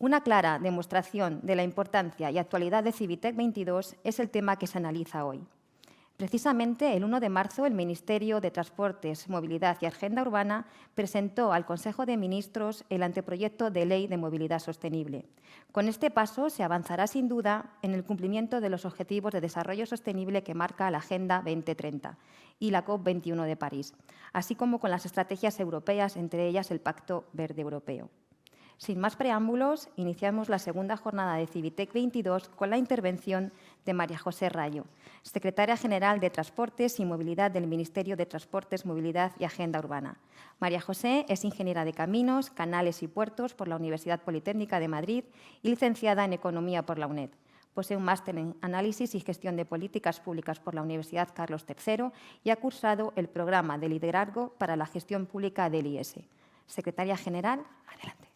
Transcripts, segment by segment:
Una clara demostración de la importancia y actualidad de Civitec 22 es el tema que se analiza hoy. Precisamente, el 1 de marzo, el Ministerio de Transportes, Movilidad y Agenda Urbana presentó al Consejo de Ministros el anteproyecto de Ley de Movilidad Sostenible. Con este paso se avanzará sin duda en el cumplimiento de los Objetivos de Desarrollo Sostenible que marca la Agenda 2030 y la COP21 de París, así como con las estrategias europeas, entre ellas el Pacto Verde Europeo. Sin más preámbulos, iniciamos la segunda jornada de Civitec 22 con la intervención de María José Rayo, secretaria general de Transportes y Movilidad del Ministerio de Transportes, Movilidad y Agenda Urbana. María José es ingeniera de Caminos, Canales y Puertos por la Universidad Politécnica de Madrid y licenciada en Economía por la UNED. Posee un máster en Análisis y Gestión de Políticas Públicas por la Universidad Carlos III y ha cursado el programa de Liderazgo para la Gestión Pública del IES. Secretaria General, adelante.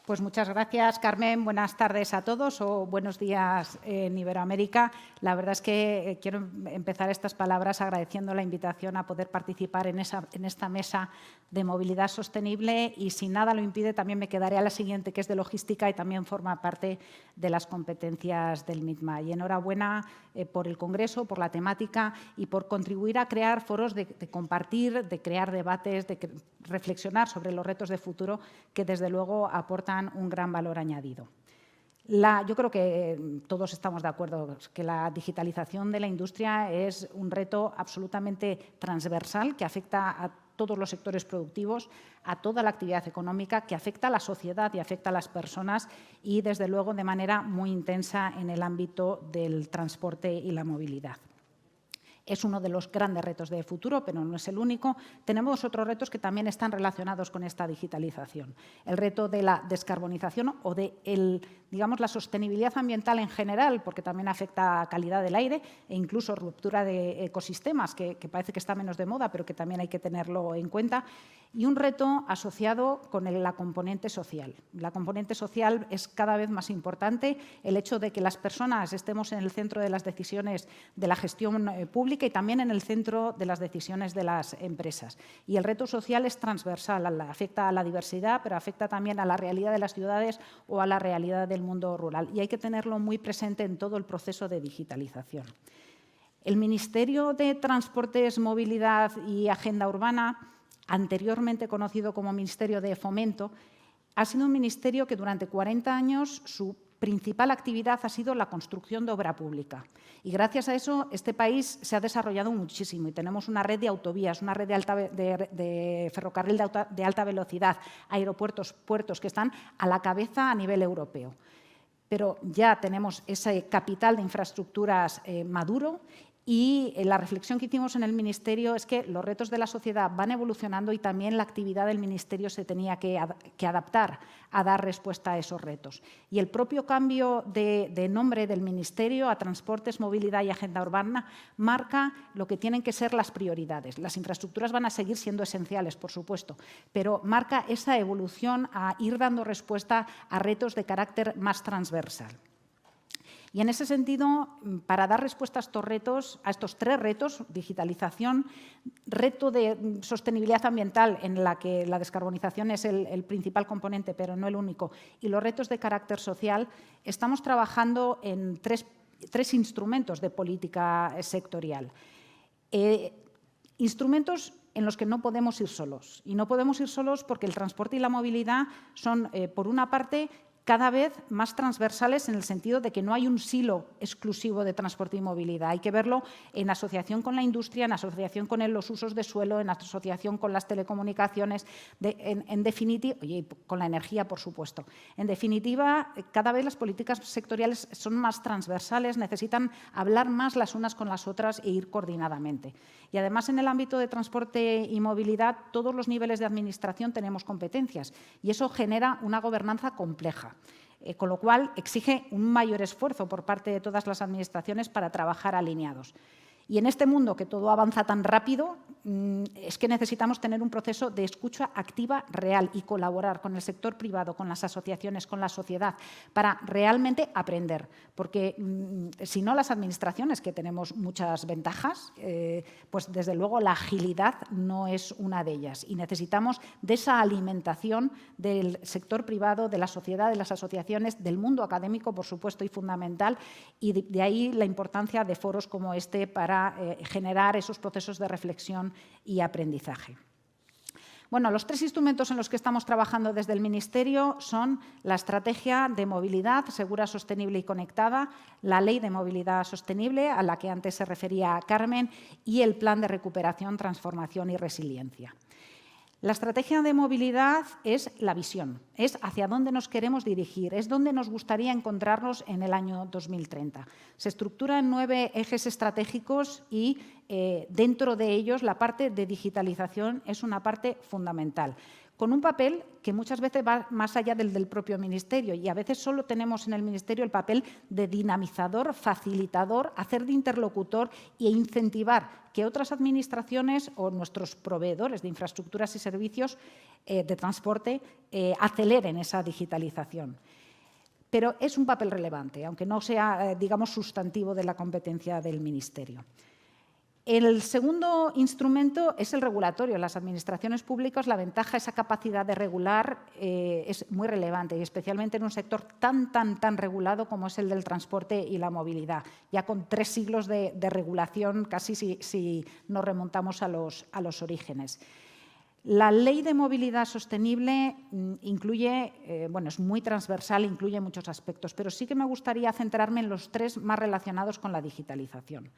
Pues muchas gracias, Carmen. Buenas tardes a todos o buenos días en Iberoamérica. La verdad es que quiero empezar estas palabras agradeciendo la invitación a poder participar en esta mesa de movilidad sostenible y, si nada lo impide, también me quedaré a la siguiente, que es de logística y también forma parte de las competencias del MITMA. Y enhorabuena por el Congreso, por la temática y por contribuir a crear foros de compartir, de crear debates, de reflexionar sobre los retos de futuro que, desde luego, aportan un gran valor añadido. Yo creo que todos estamos de acuerdo que la digitalización de la industria es un reto absolutamente transversal que afecta a todos los sectores productivos, a toda la actividad económica, que afecta a la sociedad y afecta a las personas y, desde luego, de manera muy intensa en el ámbito del transporte y la movilidad. Es uno de los grandes retos de futuro, pero no es el único. Tenemos otros retos que también están relacionados con esta digitalización. El reto de la descarbonización o de la sostenibilidad ambiental en general, porque también afecta a calidad del aire e incluso ruptura de ecosistemas, que parece que está menos de moda, pero que también hay que tenerlo en cuenta. Y un reto asociado con la componente social. La componente social es cada vez más importante. El hecho de que las personas estemos en el centro de las decisiones de la gestión pública y también en el centro de las decisiones de las empresas. Y el reto social es transversal, afecta a la diversidad, pero afecta también a la realidad de las ciudades o a la realidad del mundo rural. Y hay que tenerlo muy presente en todo el proceso de digitalización. El Ministerio de Transportes, Movilidad y Agenda Urbana, anteriormente conocido como Ministerio de Fomento, ha sido un ministerio que durante 40 años su principal actividad ha sido la construcción de obra pública. Y gracias a eso este país se ha desarrollado muchísimo y tenemos una red de autovías, una red de ferrocarril de alta velocidad, aeropuertos, puertos que están a la cabeza a nivel europeo. Pero ya tenemos ese capital de infraestructuras maduro. Y la reflexión que hicimos en el Ministerio es que los retos de la sociedad van evolucionando y también la actividad del Ministerio se tenía que adaptar a dar respuesta a esos retos. Y el propio cambio de nombre del Ministerio a Transportes, Movilidad y Agenda Urbana marca lo que tienen que ser las prioridades. Las infraestructuras van a seguir siendo esenciales, por supuesto, pero marca esa evolución a ir dando respuesta a retos de carácter más transversal. Y en ese sentido, para dar respuesta a estos tres retos, digitalización, reto de sostenibilidad ambiental, en la que la descarbonización es el principal componente, pero no el único, y los retos de carácter social, estamos trabajando en tres instrumentos de política sectorial. Instrumentos en los que no podemos ir solos. Y no podemos ir solos porque el transporte y la movilidad son, por una parte, cada vez más transversales en el sentido de que no hay un silo exclusivo de transporte y movilidad. Hay que verlo en asociación con la industria, en asociación con los usos de suelo, en asociación con las telecomunicaciones, en definitiva, y con la energía, por supuesto. En definitiva, cada vez las políticas sectoriales son más transversales, necesitan hablar más las unas con las otras e ir coordinadamente. Y además, en el ámbito de transporte y movilidad, todos los niveles de administración tenemos competencias y eso genera una gobernanza compleja. Con lo cual exige un mayor esfuerzo por parte de todas las administraciones para trabajar alineados. Y en este mundo que todo avanza tan rápido, es que necesitamos tener un proceso de escucha activa real y colaborar con el sector privado, con las asociaciones, con la sociedad, para realmente aprender. Porque si no, las administraciones, que tenemos muchas ventajas, pues desde luego la agilidad no es una de ellas. Y necesitamos de esa alimentación del sector privado, de la sociedad, de las asociaciones, del mundo académico, por supuesto, y fundamental. Y de ahí la importancia de foros como este para generar esos procesos de reflexión y aprendizaje. Bueno, los 3 instrumentos en los que estamos trabajando desde el Ministerio son la Estrategia de Movilidad Segura, Sostenible y Conectada, la Ley de Movilidad Sostenible, a la que antes se refería Carmen, y el Plan de Recuperación, Transformación y Resiliencia. La estrategia de movilidad es la visión, es hacia dónde nos queremos dirigir, es dónde nos gustaría encontrarnos en el año 2030. Se estructura en 9 ejes estratégicos y dentro de ellos la parte de digitalización es una parte fundamental, con un papel que muchas veces va más allá del propio Ministerio, y a veces solo tenemos en el Ministerio el papel de dinamizador, facilitador, hacer de interlocutor e incentivar que otras administraciones o nuestros proveedores de infraestructuras y servicios de transporte aceleren esa digitalización. Pero es un papel relevante, aunque no sea, digamos, sustantivo de la competencia del Ministerio. El segundo instrumento es el regulatorio. En las administraciones públicas la ventaja, esa capacidad de regular es muy relevante, y especialmente en un sector tan regulado como es el del transporte y la movilidad, ya con 3 siglos de regulación, casi si nos remontamos a los orígenes. La Ley de Movilidad Sostenible incluye, bueno, es muy transversal, incluye muchos aspectos, pero sí que me gustaría centrarme en los 3 más relacionados con la digitalización.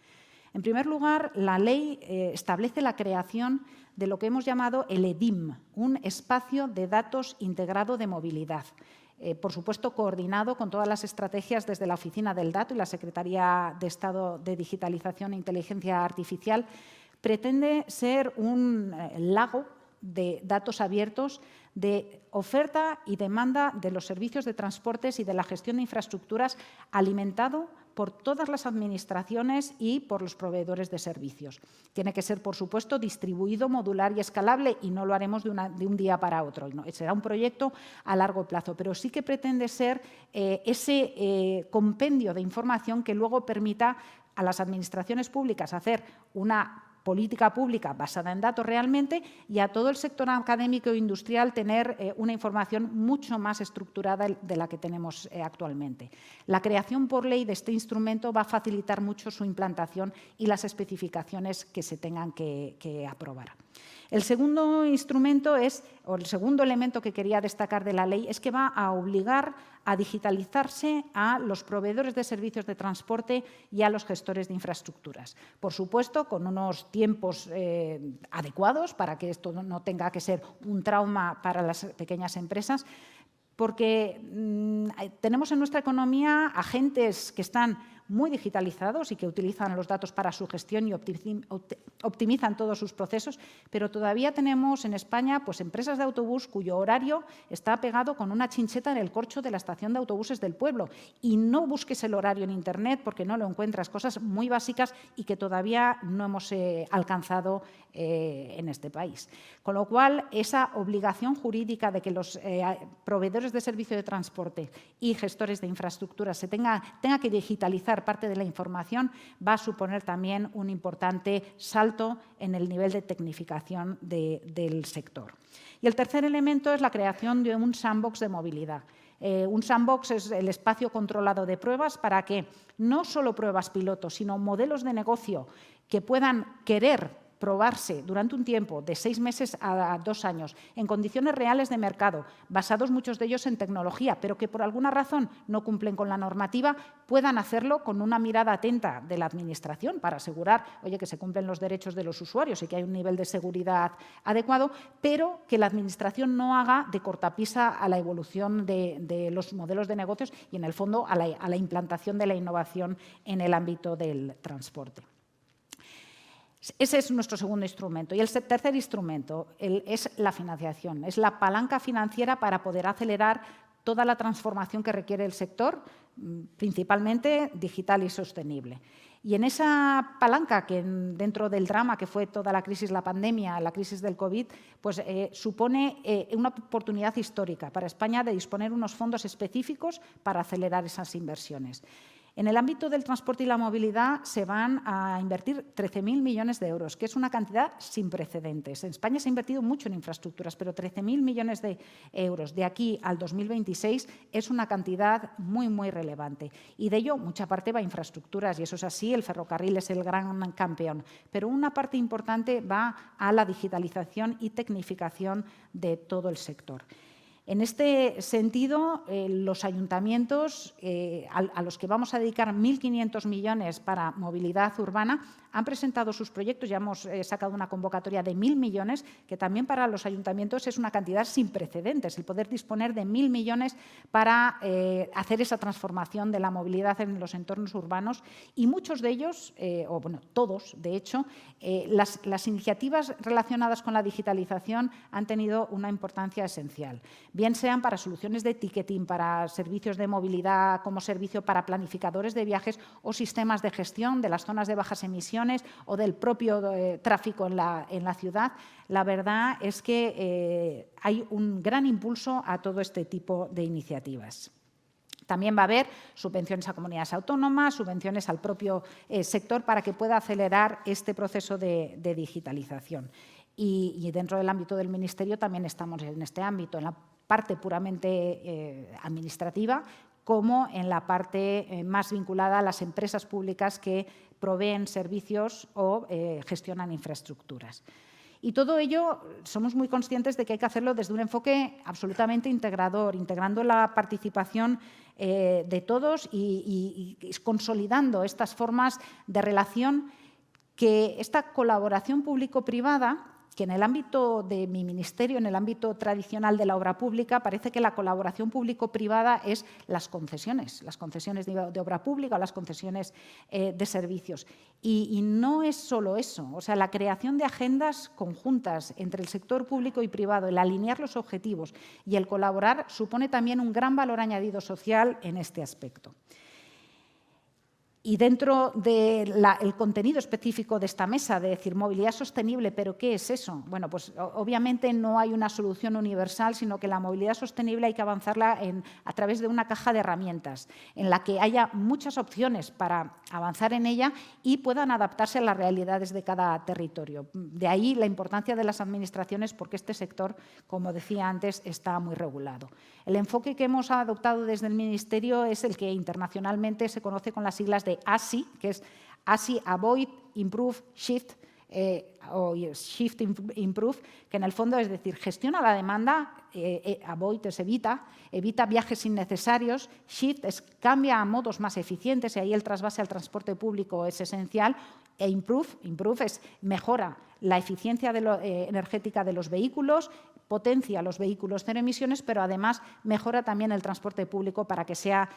En primer lugar, la ley establece la creación de lo que hemos llamado el EDIM, un espacio de datos integrado de movilidad. Por supuesto, coordinado con todas las estrategias desde la Oficina del Dato y la Secretaría de Estado de Digitalización e Inteligencia Artificial, pretende ser un lago de datos abiertos de oferta y demanda de los servicios de transportes y de la gestión de infraestructuras, alimentado por todas las administraciones y por los proveedores de servicios. Tiene que ser, por supuesto, distribuido, modular y escalable, y no lo haremos de un día para otro. No, será un proyecto a largo plazo, pero sí que pretende ser ese compendio de información que luego permita a las administraciones públicas hacer una política pública basada en datos realmente, y a todo el sector académico e industrial tener una información mucho más estructurada de la que tenemos actualmente. La creación por ley de este instrumento va a facilitar mucho su implantación y las especificaciones que se tengan que aprobar. El segundo instrumento o el segundo elemento que quería destacar de la ley es que va a obligar a digitalizarse a los proveedores de servicios de transporte y a los gestores de infraestructuras. Por supuesto, con unos tiempos adecuados para que esto no tenga que ser un trauma para las pequeñas empresas, porque tenemos en nuestra economía agentes que están muy digitalizados y que utilizan los datos para su gestión y optimizan todos sus procesos, pero todavía tenemos en España pues, empresas de autobús cuyo horario está pegado con una chincheta en el corcho de la estación de autobuses del pueblo, y no busques el horario en Internet porque no lo encuentras, cosas muy básicas y que todavía no hemos alcanzado en este país. Con lo cual, esa obligación jurídica de que los proveedores de servicio de transporte y gestores de infraestructuras tenga que digitalizar parte de la información va a suponer también un importante salto en el nivel de tecnificación del sector. Y el tercer elemento es la creación de un sandbox de movilidad. Un sandbox es el espacio controlado de pruebas para que no solo pruebas pilotos, sino modelos de negocio que puedan querer probarse durante un tiempo de 6 meses a 2 años en condiciones reales de mercado, basados muchos de ellos en tecnología, pero que por alguna razón no cumplen con la normativa, puedan hacerlo con una mirada atenta de la Administración para asegurar, oye, que se cumplen los derechos de los usuarios y que hay un nivel de seguridad adecuado, pero que la Administración no haga de cortapisa a la evolución de los modelos de negocios y, en el fondo, a la implantación de la innovación en el ámbito del transporte. Ese es nuestro segundo instrumento. Y el tercer instrumento es la financiación, es la palanca financiera para poder acelerar toda la transformación que requiere el sector, principalmente digital y sostenible. Y en esa palanca, que dentro del drama que fue toda la crisis, la pandemia, la crisis del COVID, pues supone una oportunidad histórica para España de disponer unos fondos específicos para acelerar esas inversiones. En el ámbito del transporte y la movilidad se van a invertir 13.000 millones de euros, que es una cantidad sin precedentes. En España se ha invertido mucho en infraestructuras, pero 13.000 millones de euros de aquí al 2026 es una cantidad muy, muy relevante. Y de ello, mucha parte va a infraestructuras, y eso es así, el ferrocarril es el gran campeón. Pero una parte importante va a la digitalización y tecnificación de todo el sector. En este sentido, los ayuntamientos, a los que vamos a dedicar 1.500 millones para movilidad urbana, han presentado sus proyectos. Ya hemos sacado una convocatoria de 1.000 millones, que también para los ayuntamientos es una cantidad sin precedentes, el poder disponer de 1.000 millones para hacer esa transformación de la movilidad en los entornos urbanos. Y muchos de ellos, o bueno, todos, de hecho, las iniciativas relacionadas con la digitalización han tenido una importancia esencial. Bien sean para soluciones de ticketing, para servicios de movilidad como servicio para planificadores de viajes o sistemas de gestión de las zonas de bajas emisiones o del propio tráfico en la ciudad. La verdad es que hay un gran impulso a todo este tipo de iniciativas. También va a haber subvenciones a comunidades autónomas, subvenciones al propio sector para que pueda acelerar este proceso de digitalización. Y dentro del ámbito del Ministerio también estamos en este ámbito, en la parte puramente administrativa, como en la parte más vinculada a las empresas públicas que proveen servicios o gestionan infraestructuras. Y todo ello somos muy conscientes de que hay que hacerlo desde un enfoque absolutamente integrador, integrando la participación de todos y consolidando estas formas de relación, que esta colaboración público-privada, que en el ámbito de mi ministerio, en el ámbito tradicional de la obra pública, parece que la colaboración público-privada es las concesiones de obra pública o las concesiones de servicios. Y no es solo eso, o sea, la creación de agendas conjuntas entre el sector público y privado, el alinear los objetivos y el colaborar supone también un gran valor añadido social en este aspecto. Y dentro del contenido específico de esta mesa, de decir movilidad sostenible, ¿pero qué es eso? Bueno, pues obviamente no hay una solución universal, sino que la movilidad sostenible hay que avanzarla a través de una caja de herramientas, en la que haya muchas opciones para avanzar en ella y puedan adaptarse a las realidades de cada territorio. De ahí la importancia de las administraciones, porque este sector, como decía antes, está muy regulado. El enfoque que hemos adoptado desde el Ministerio es el que internacionalmente se conoce con las siglas de ASI, que es ASI, Avoid, Improve, Shift, o Shift, Improve, que en el fondo es decir, gestiona la demanda, Avoid es evita viajes innecesarios, Shift es cambia a modos más eficientes, y ahí el trasvase al transporte público es esencial, e Improve es mejora la eficiencia energética de los vehículos, potencia los vehículos cero emisiones, pero además mejora también el transporte público para que sea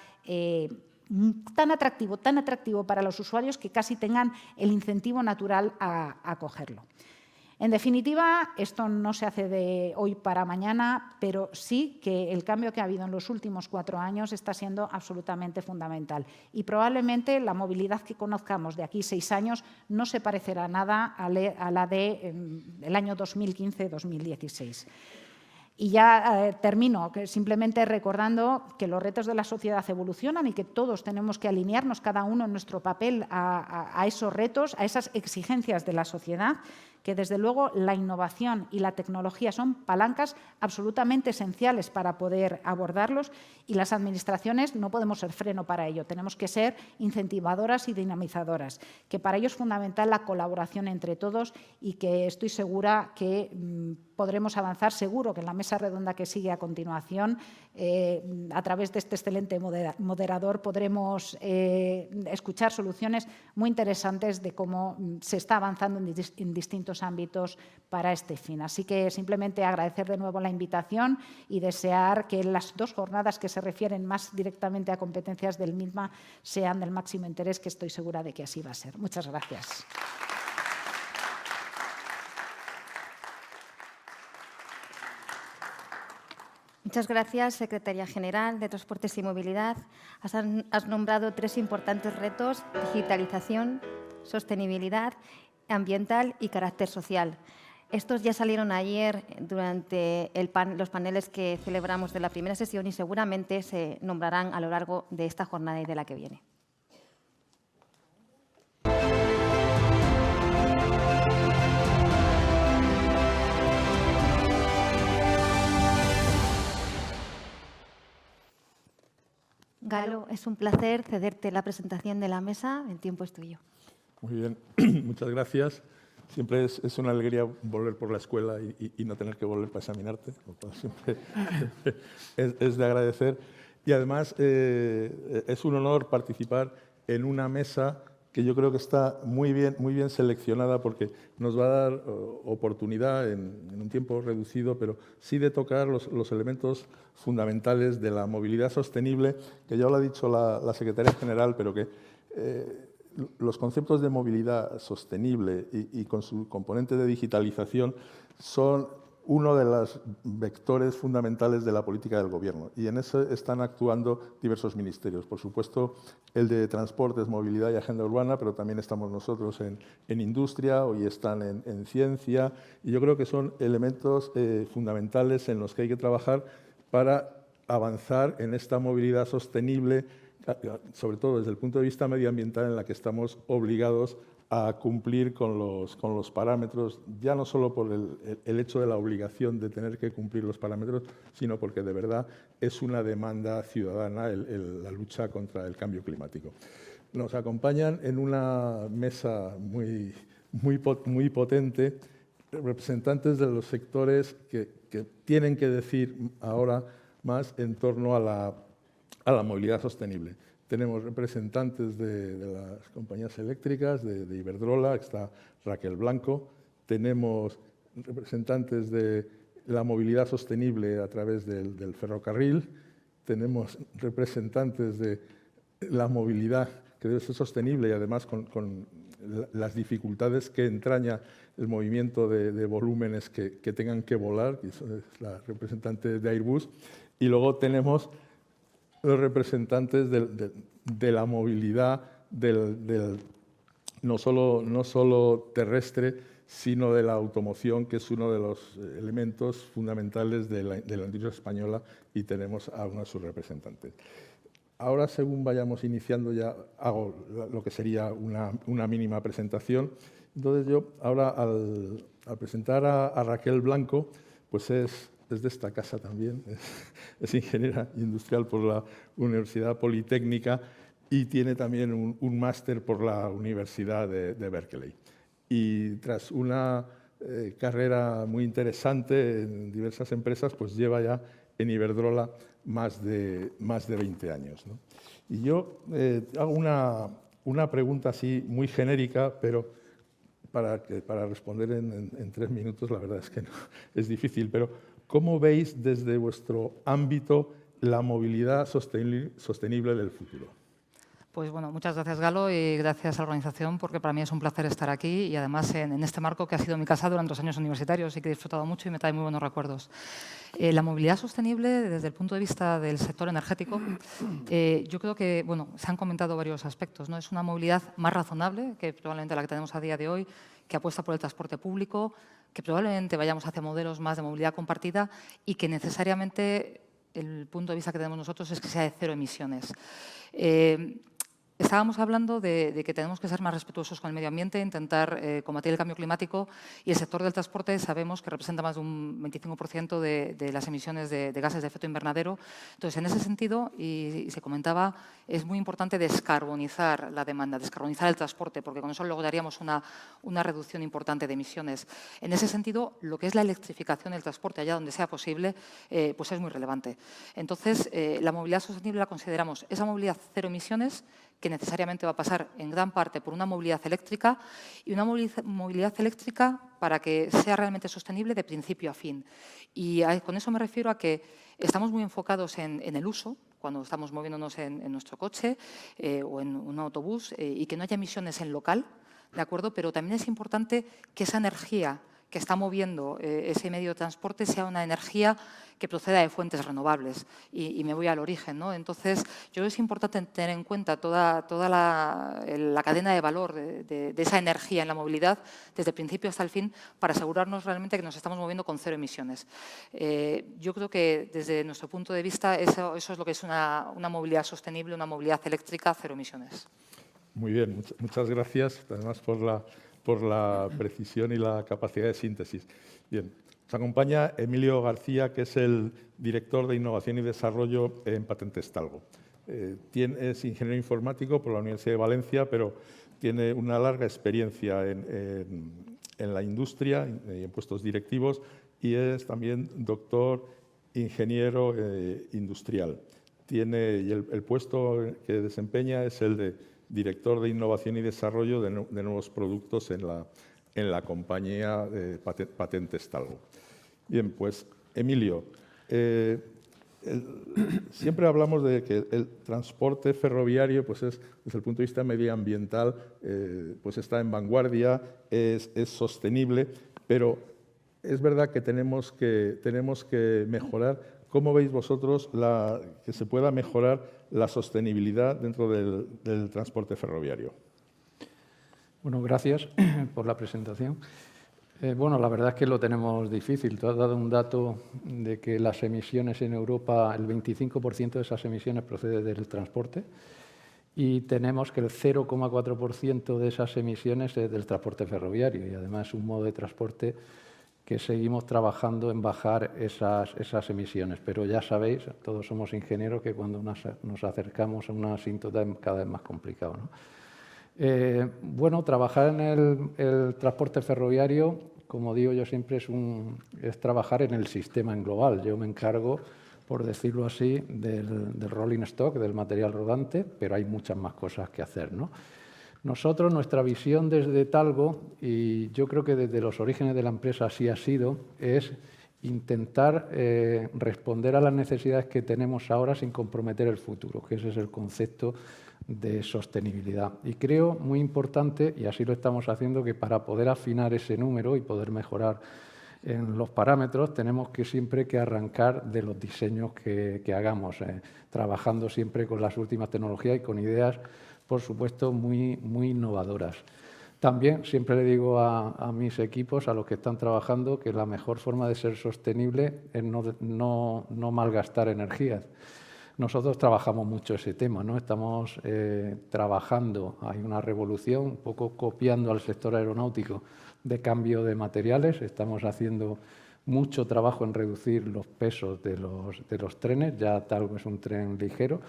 tan atractivo para los usuarios que casi tengan el incentivo natural a cogerlo. En definitiva, esto no se hace de hoy para mañana, pero sí que el cambio que ha habido en los últimos 4 años está siendo absolutamente fundamental. Y probablemente la movilidad que conozcamos de aquí 6 años no se parecerá nada a la del año 2015-2016. Y ya termino simplemente recordando que los retos de la sociedad evolucionan y que todos tenemos que alinearnos, cada uno en nuestro papel, a esos retos, a esas exigencias de la sociedad, que desde luego la innovación y la tecnología son palancas absolutamente esenciales para poder abordarlos, y las administraciones no podemos ser freno para ello, tenemos que ser incentivadoras y dinamizadoras, que para ello es fundamental la colaboración entre todos, y que estoy segura que podremos avanzar, seguro que en la mesa redonda que sigue a continuación, a través de este excelente moderador, podremos escuchar soluciones muy interesantes de cómo se está avanzando en distintos ámbitos para este fin. Así que simplemente agradecer de nuevo la invitación y desear que las 2 jornadas que se refieren más directamente a competencias del MINMA sean del máximo interés, que estoy segura de que así va a ser. Muchas gracias. Muchas gracias, Secretaria General de Transportes y Movilidad. Has nombrado 3 importantes retos: digitalización, sostenibilidad ambiental y carácter social. Estos ya salieron ayer durante los paneles que celebramos de la primera sesión y seguramente se nombrarán a lo largo de esta jornada y de la que viene. Galo, es un placer cederte la presentación de la mesa. El tiempo es tuyo. Muy bien, muchas gracias. Siempre es una alegría volver por la escuela y no tener que volver para examinarte, lo cual siempre es de agradecer. Y además es un honor participar en una mesa que yo creo que está muy bien seleccionada, porque nos va a dar oportunidad en un tiempo reducido, pero sí de tocar los elementos fundamentales de la movilidad sostenible, que ya lo ha dicho la Secretaria General, pero que los conceptos de movilidad sostenible y con su componente de digitalización son uno de los vectores fundamentales de la política del Gobierno, y en eso están actuando diversos ministerios. Por supuesto, el de Transportes, Movilidad y Agenda Urbana, pero también estamos nosotros en Industria, hoy están en Ciencia, y yo creo que son elementos fundamentales en los que hay que trabajar para avanzar en esta movilidad sostenible, sobre todo desde el punto de vista medioambiental, en la que estamos obligados a cumplir con los parámetros, ya no solo por el hecho de la obligación de tener que cumplir los parámetros, sino porque de verdad es una demanda ciudadana la lucha contra el cambio climático. Nos acompañan en una mesa muy potente representantes de los sectores que tienen que decir ahora más en torno a la movilidad sostenible. Tenemos representantes de las compañías eléctricas, de Iberdrola, está Raquel Blanco. Tenemos representantes de la movilidad sostenible a través del ferrocarril. Tenemos representantes de la movilidad que debe ser sostenible y además con las dificultades que entraña el movimiento de volúmenes que tengan que volar, que es la representante de Airbus. Y luego tenemos los representantes de la movilidad no solo terrestre, sino de la automoción, que es uno de los elementos fundamentales de la industria española, y tenemos a uno de sus representantes. Ahora, según vayamos iniciando, ya hago lo que sería una mínima presentación. Entonces, yo ahora, al presentar a Raquel Blanco, pues es de esta casa también, es ingeniera industrial por la Universidad Politécnica y tiene también un máster por la Universidad de Berkeley. Y tras una carrera muy interesante en diversas empresas, pues lleva ya en Iberdrola más de 20 años, ¿no? Y yo hago una pregunta así muy genérica, pero para responder en 3 minutos la verdad es que no, es difícil, pero ¿cómo veis desde vuestro ámbito la movilidad sostenible del futuro? Pues bueno, muchas gracias, Galo, y gracias a la organización, porque para mí es un placer estar aquí y además en este marco que ha sido mi casa durante los años universitarios y que he disfrutado mucho y me trae muy buenos recuerdos. La movilidad sostenible, desde el punto de vista del sector energético, yo creo que se han comentado varios aspectos, ¿no? Es una movilidad más razonable que probablemente la que tenemos a día de hoy, que apuesta por el transporte público, que probablemente vayamos hacia modelos más de movilidad compartida y que necesariamente el punto de vista que tenemos nosotros es que sea de 0 emisiones. Estábamos hablando de que tenemos que ser más respetuosos con el medio ambiente, intentar combatir el cambio climático, y el sector del transporte sabemos que representa más de un 25% de las emisiones de gases de efecto invernadero. Entonces, en ese sentido, y se comentaba, es muy importante descarbonizar la demanda, descarbonizar el transporte, porque con eso lograríamos una reducción importante de emisiones. En ese sentido, lo que es la electrificación del transporte, allá donde sea posible, pues es muy relevante. Entonces, la movilidad sostenible la consideramos esa movilidad 0 emisiones, que necesariamente va a pasar en gran parte por una movilidad eléctrica, y una movilidad eléctrica para que sea realmente sostenible de principio a fin. Y con eso me refiero a que estamos muy enfocados en el uso, cuando estamos moviéndonos en nuestro coche o en un autobús, y que no haya emisiones en local, ¿de acuerdo? Pero también es importante que esa energía que está moviendo ese medio de transporte sea una energía que proceda de fuentes renovables. Y me voy al origen, ¿no? Entonces, yo creo que es importante tener en cuenta toda la cadena de valor de esa energía en la movilidad, desde el principio hasta el fin, para asegurarnos realmente que nos estamos moviendo con cero emisiones. Yo creo que desde nuestro punto de vista eso es lo que es una movilidad sostenible, una movilidad eléctrica cero emisiones. Muy bien, muchas gracias, además, por la precisión y la capacidad de síntesis. Bien, nos acompaña Emilio García, que es el director de Innovación y Desarrollo en Patentes Talgo. Es ingeniero informático por la Universidad de Valencia, pero tiene una larga experiencia en la industria y en puestos directivos, y es también doctor ingeniero industrial. Y el puesto que desempeña es el de director de Innovación y Desarrollo de nuevos productos en la compañía de Patentes Talgo. Bien, pues, Emilio, siempre hablamos de que el transporte ferroviario, pues desde el punto de vista medioambiental, pues está en vanguardia, es sostenible, pero es verdad que tenemos que mejorar. ¿Cómo veis vosotros que se pueda mejorar la sostenibilidad dentro del transporte ferroviario? Bueno, gracias por la presentación. Bueno, la verdad es que lo tenemos difícil. Tú has dado un dato de que las emisiones en Europa, el 25% de esas emisiones procede del transporte, y tenemos que el 0,4% de esas emisiones es del transporte ferroviario, y además es un modo de transporte que seguimos trabajando en bajar esas emisiones. Pero ya sabéis, todos somos ingenieros, que cuando nos acercamos a una asíntota es cada vez más complicado, ¿no? Bueno, trabajar en el transporte ferroviario, como digo yo siempre, es trabajar en el sistema en global. Yo me encargo, por decirlo así, del rolling stock, del material rodante, pero hay muchas más cosas que hacer, ¿no? Nosotros, nuestra visión desde Talgo, y yo creo que desde los orígenes de la empresa así ha sido, es intentar responder a las necesidades que tenemos ahora sin comprometer el futuro, que ese es el concepto de sostenibilidad. Y creo muy importante, y así lo estamos haciendo, que para poder afinar ese número y poder mejorar en los parámetros, tenemos que siempre que arrancar de los diseños que hagamos, trabajando siempre con las últimas tecnologías y con ideas, por supuesto, muy innovadoras. También siempre le digo a mis equipos, a los que están trabajando, que la mejor forma de ser sostenible es no malgastar energías. Nosotros trabajamos mucho ese tema, ¿no? Estamos trabajando, hay una revolución, un poco copiando al sector aeronáutico, de cambio de materiales. Estamos haciendo mucho trabajo en reducir los pesos de los trenes, ya Talgo es un tren ligero,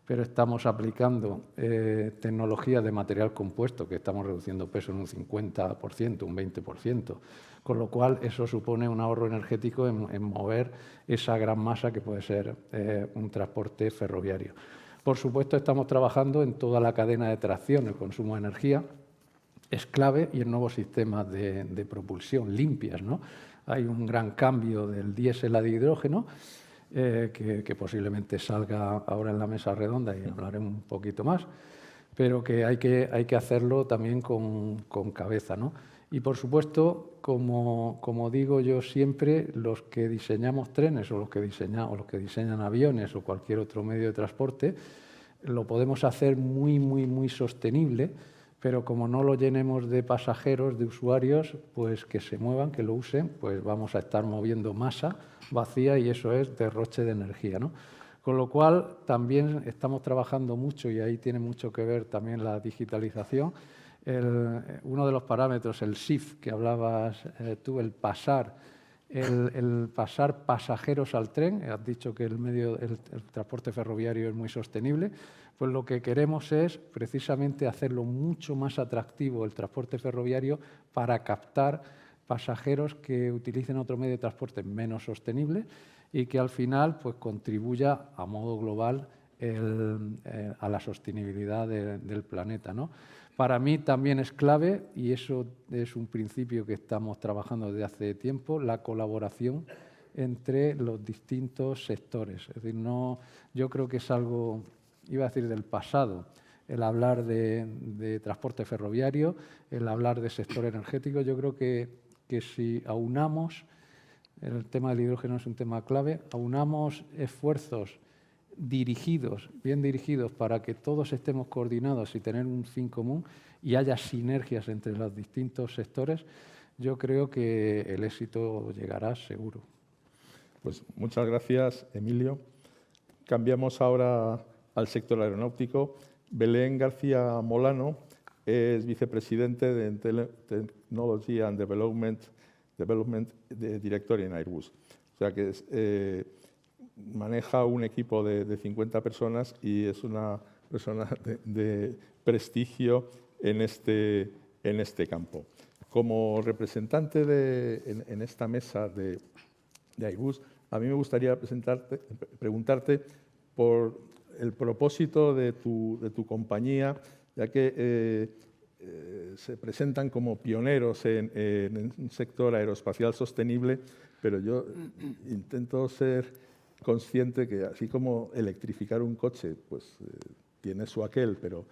pero estamos aplicando tecnología de material compuesto, que estamos reduciendo peso en un 50%, un 20%, con lo cual eso supone un ahorro energético en mover esa gran masa que puede ser un transporte ferroviario. Por supuesto, estamos trabajando en toda la cadena de tracción. El consumo de energía es clave, y en nuevos sistemas de propulsión limpias, ¿no? Hay un gran cambio del diésel a de hidrógeno, que posiblemente salga ahora en la mesa redonda, y hablaré un poquito más, pero que hay que hacerlo también con cabeza, ¿no? Y, por supuesto, como digo yo siempre, los que diseñamos trenes o los que diseñan aviones o cualquier otro medio de transporte, lo podemos hacer muy sostenible, pero como no lo llenemos de pasajeros, de usuarios, pues que se muevan, que lo usen, pues vamos a estar moviendo masa vacía, y eso es derroche de energía, ¿no? Con lo cual, también estamos trabajando mucho, y ahí tiene mucho que ver también la digitalización. Uno de los parámetros, el SIF, que hablabas tú, el pasar pasajeros al tren. Has dicho que el transporte ferroviario es muy sostenible. Pues lo que queremos es precisamente hacerlo mucho más atractivo el transporte ferroviario, para captar pasajeros que utilicen otro medio de transporte menos sostenible, y que al final pues contribuya a modo global a la sostenibilidad del planeta, ¿no? Para mí también es clave, y eso es un principio que estamos trabajando desde hace tiempo, la colaboración entre los distintos sectores. Es decir, yo creo que es algo, iba a decir, del pasado, el hablar de transporte ferroviario, el hablar de sector energético. Yo creo que que si aunamos, el tema del hidrógeno es un tema clave, aunamos esfuerzos dirigidos, bien dirigidos, para que todos estemos coordinados y tener un fin común y haya sinergias entre los distintos sectores, yo creo que el éxito llegará seguro. Pues muchas gracias, Emilio. Cambiamos ahora al sector aeronáutico. Belén García Molano es vicepresidente de Technology and Development Director en Airbus. O sea que maneja un equipo de 50 personas y es una persona de prestigio en este campo. Como representante en esta mesa de Airbus, a mí me gustaría preguntarte por el propósito de tu compañía, ya que se presentan como pioneros en un sector aeroespacial sostenible, pero yo intento ser consciente que así como electrificar un coche pues tiene su aquel, pero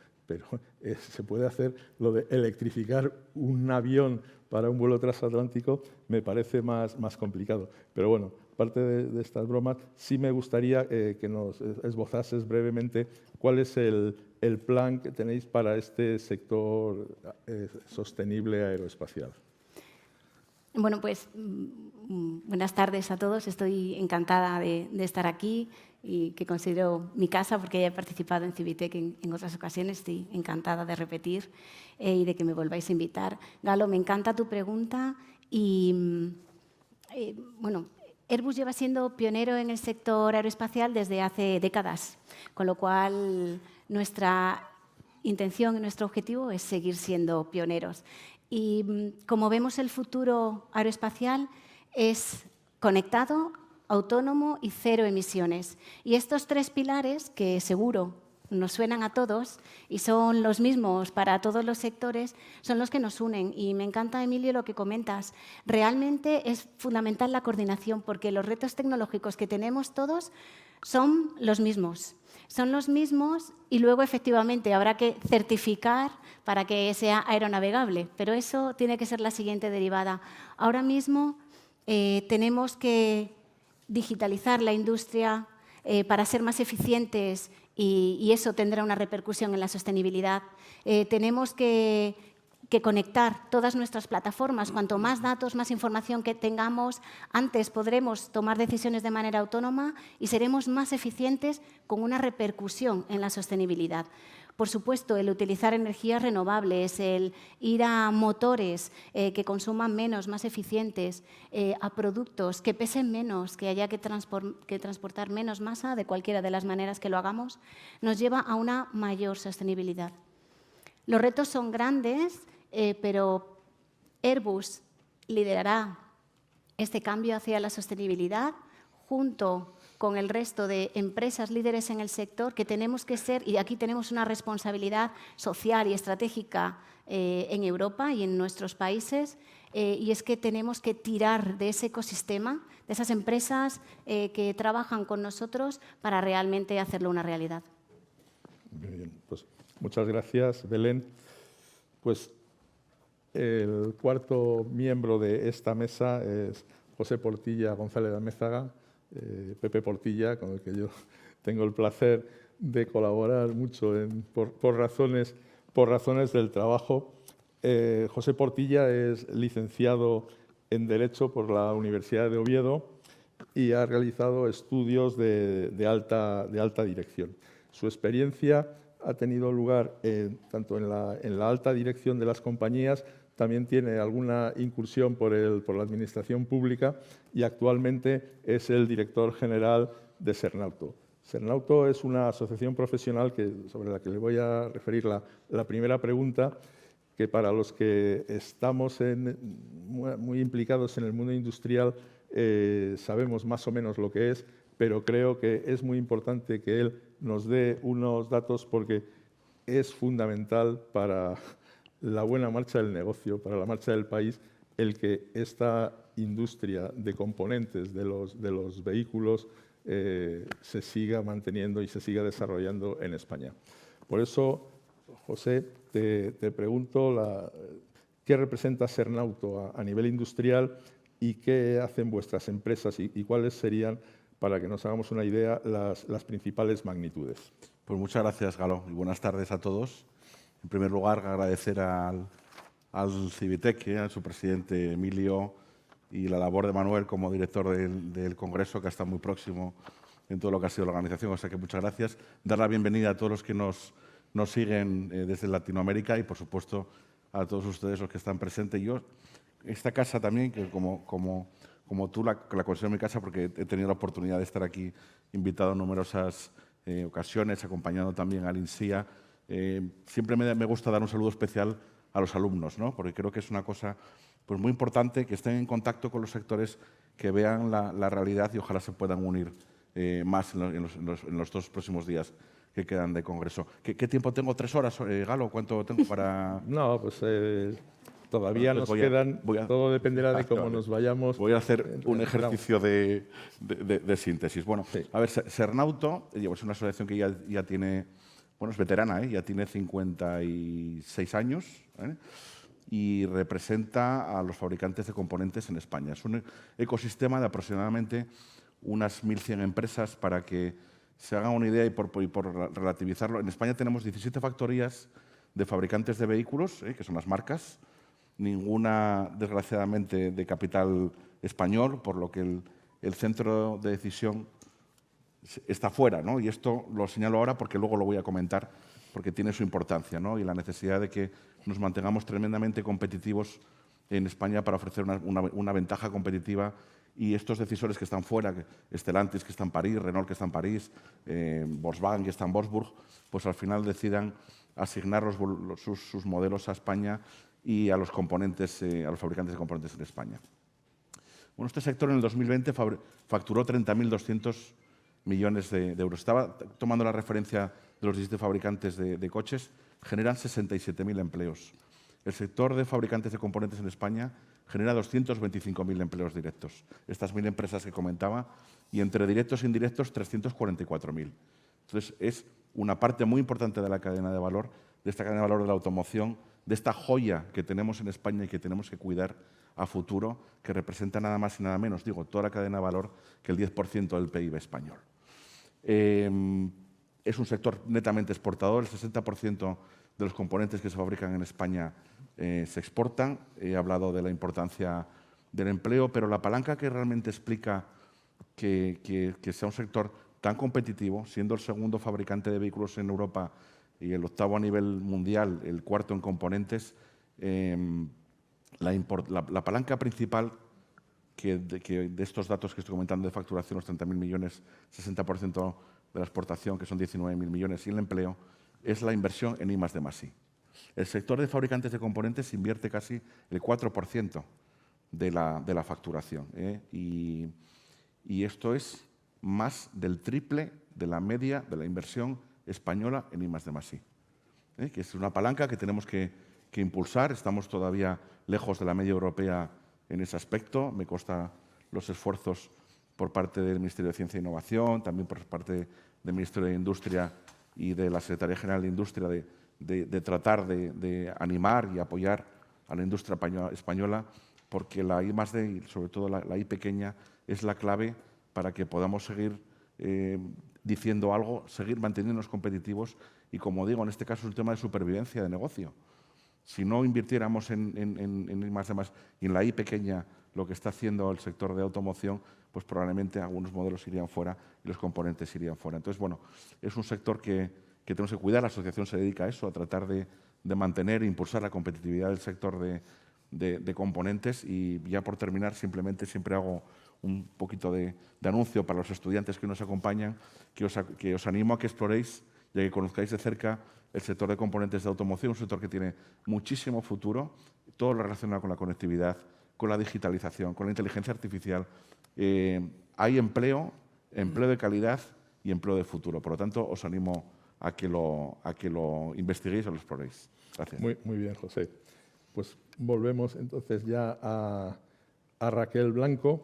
se puede hacer lo de electrificar un avión para un vuelo transatlántico, me parece más complicado. Pero bueno, aparte de estas bromas, sí me gustaría que nos esbozases brevemente cuál es el plan que tenéis para este sector sostenible aeroespacial. Bueno, pues buenas tardes a todos. Estoy encantada de estar aquí y que considero mi casa porque ya he participado en Civitec en otras ocasiones. Estoy encantada de repetir y de que me volváis a invitar. Galo, me encanta tu pregunta y, bueno, Airbus lleva siendo pionero en el sector aeroespacial desde hace décadas, con lo cual nuestra intención y nuestro objetivo es seguir siendo pioneros. Y como vemos, el futuro aeroespacial es conectado, autónomo y cero emisiones. Y estos tres pilares, que seguro nos suenan a todos y son los mismos para todos los sectores, son los que nos unen. Y me encanta, Emilio, lo que comentas. Realmente es fundamental la coordinación porque los retos tecnológicos que tenemos todos son los mismos. Son los mismos y luego, efectivamente, habrá que certificar para que sea aeronavegable, pero eso tiene que ser la siguiente derivada. Ahora mismo tenemos que digitalizar la industria para ser más eficientes y eso tendrá una repercusión en la sostenibilidad. Tenemos que conectar todas nuestras plataformas. Cuanto más datos, más información que tengamos, antes podremos tomar decisiones de manera autónoma y seremos más eficientes con una repercusión en la sostenibilidad. Por supuesto, el utilizar energías renovables, el ir a motores que consuman menos, más eficientes, a productos que pesen menos, que haya que transportar menos masa de cualquiera de las maneras que lo hagamos, nos lleva a una mayor sostenibilidad. Los retos son grandes, pero Airbus liderará este cambio hacia la sostenibilidad junto con el resto de empresas líderes en el sector que tenemos que ser, y aquí tenemos una responsabilidad social y estratégica en Europa y en nuestros países, y es que tenemos que tirar de ese ecosistema, de esas empresas que trabajan con nosotros para realmente hacerlo una realidad. Muy bien, pues muchas gracias, Belén. Pues el cuarto miembro de esta mesa es José Portilla González de Amézaga, Pepe Portilla, con el que yo tengo el placer de colaborar mucho por razones del trabajo. José Portilla es licenciado en Derecho por la Universidad de Oviedo y ha realizado estudios de alta dirección. Su experiencia ha tenido lugar tanto en la alta dirección de las compañías, también tiene alguna incursión por la administración pública y actualmente es el director general de Sernauto. Sernauto es una asociación profesional sobre la que le voy a referir la primera pregunta, que para los que estamos muy implicados en el mundo industrial sabemos más o menos lo que es, pero creo que es muy importante que él nos dé unos datos porque es fundamental para la buena marcha del negocio, para la marcha del país, el que esta industria de componentes de los vehículos se siga manteniendo y se siga desarrollando en España. Por eso, José, te pregunto qué representa Cernauto a nivel industrial y qué hacen vuestras empresas y cuáles serían, para que nos hagamos una idea, las principales magnitudes. Pues muchas gracias, Galo, y buenas tardes a todos. En primer lugar, agradecer al Civitec, a su presidente Emilio, y la labor de Manuel como director del Congreso, que está muy próximo en todo lo que ha sido la organización. O sea que muchas gracias. Dar la bienvenida a todos los que nos siguen desde Latinoamérica y, por supuesto, a todos ustedes los que están presentes. Yo, esta casa también, que como tú la considero mi casa, porque he tenido la oportunidad de estar aquí invitado en numerosas ocasiones, acompañando también al INSIA. Siempre me gusta dar un saludo especial a los alumnos, ¿no? Porque creo que es una cosa pues, muy importante que estén en contacto con los sectores, que vean la realidad y ojalá se puedan unir más en los 2 próximos días que quedan de congreso. ¿Qué tiempo tengo? ¿3 horas, Galo? ¿Cuánto tengo para...? No, pues todavía nos quedan, todo dependerá de cómo nos vayamos. Voy a hacer un ejercicio de síntesis. Bueno, sí. A ver, Cernauto es una asociación que ya tiene, bueno, es veterana, ya tiene 56 años, y representa a los fabricantes de componentes en España. Es un ecosistema de aproximadamente unas 1.100 empresas, para que se hagan una idea y por relativizarlo. En España tenemos 17 factorías de fabricantes de vehículos, que son las marcas, ninguna, desgraciadamente, de capital español, por lo que el centro de decisión está fuera, ¿no? Y esto lo señalo ahora porque luego lo voy a comentar, porque tiene su importancia, ¿no? Y la necesidad de que nos mantengamos tremendamente competitivos en España para ofrecer una ventaja competitiva. Y estos decisores que están fuera, Stellantis, que está en París, Renault, que está en París, Volkswagen, que está en Wolfsburg, pues al final decidan asignar sus modelos a España y a los componentes, a los fabricantes de componentes en España. Bueno, este sector en el 2020 facturó 30.200 millones de euros. Estaba tomando la referencia de los 17 fabricantes de coches, generan 67.000 empleos. El sector de fabricantes de componentes en España genera 225.000 empleos directos. Estas 1.000 empresas que comentaba, y entre directos e indirectos 344.000. Entonces, es una parte muy importante de la cadena de valor, de esta cadena de valor de la automoción, de esta joya que tenemos en España y que tenemos que cuidar a futuro, que representa nada más y nada menos, digo, toda la cadena de valor, que el 10% del PIB español. Es un sector netamente exportador, el 60% de los componentes que se fabrican en España se exportan. He hablado de la importancia del empleo, pero la palanca que realmente explica que sea un sector tan competitivo, siendo el segundo fabricante de vehículos en Europa y el 8º a nivel mundial, el 4º en componentes, la palanca principal de estos datos que estoy comentando de facturación, los 30.000 millones, 60% de la exportación, que son 19.000 millones, y el empleo, es la inversión en I+D+I. El sector de fabricantes de componentes invierte casi el 4% de la facturación, y esto es más del triple de la media de la inversión española en I+D+I, que es una palanca que tenemos que impulsar. Estamos todavía lejos de la media europea en ese aspecto. Me consta los esfuerzos por parte del Ministerio de Ciencia e Innovación, también por parte del Ministerio de Industria y de la Secretaría General de Industria, de tratar de animar y apoyar a la industria española, porque la I+D y sobre todo la I pequeña es la clave para que podamos seguir diciendo algo, seguir manteniéndonos competitivos y, como digo, en este caso es un tema de supervivencia de negocio. Si no invirtiéramos en I+D+ y en la I pequeña, lo que está haciendo el sector de automoción, pues probablemente algunos modelos irían fuera y los componentes irían fuera. Entonces, bueno, es un sector que tenemos que cuidar. La asociación se dedica a eso, a tratar de mantener e impulsar la competitividad del sector de componentes. Y ya por terminar, simplemente siempre hago un poquito de anuncio para los estudiantes que nos acompañan, que os animo a que exploréis y a que conozcáis de cerca el sector de componentes de automoción, un sector que tiene muchísimo futuro, todo lo relacionado con la conectividad, con la digitalización, con la inteligencia artificial. Hay empleo de calidad y empleo de futuro. Por lo tanto, os animo a que lo investiguéis o lo exploréis. Gracias. Muy bien, José. Pues volvemos entonces ya a Raquel Blanco.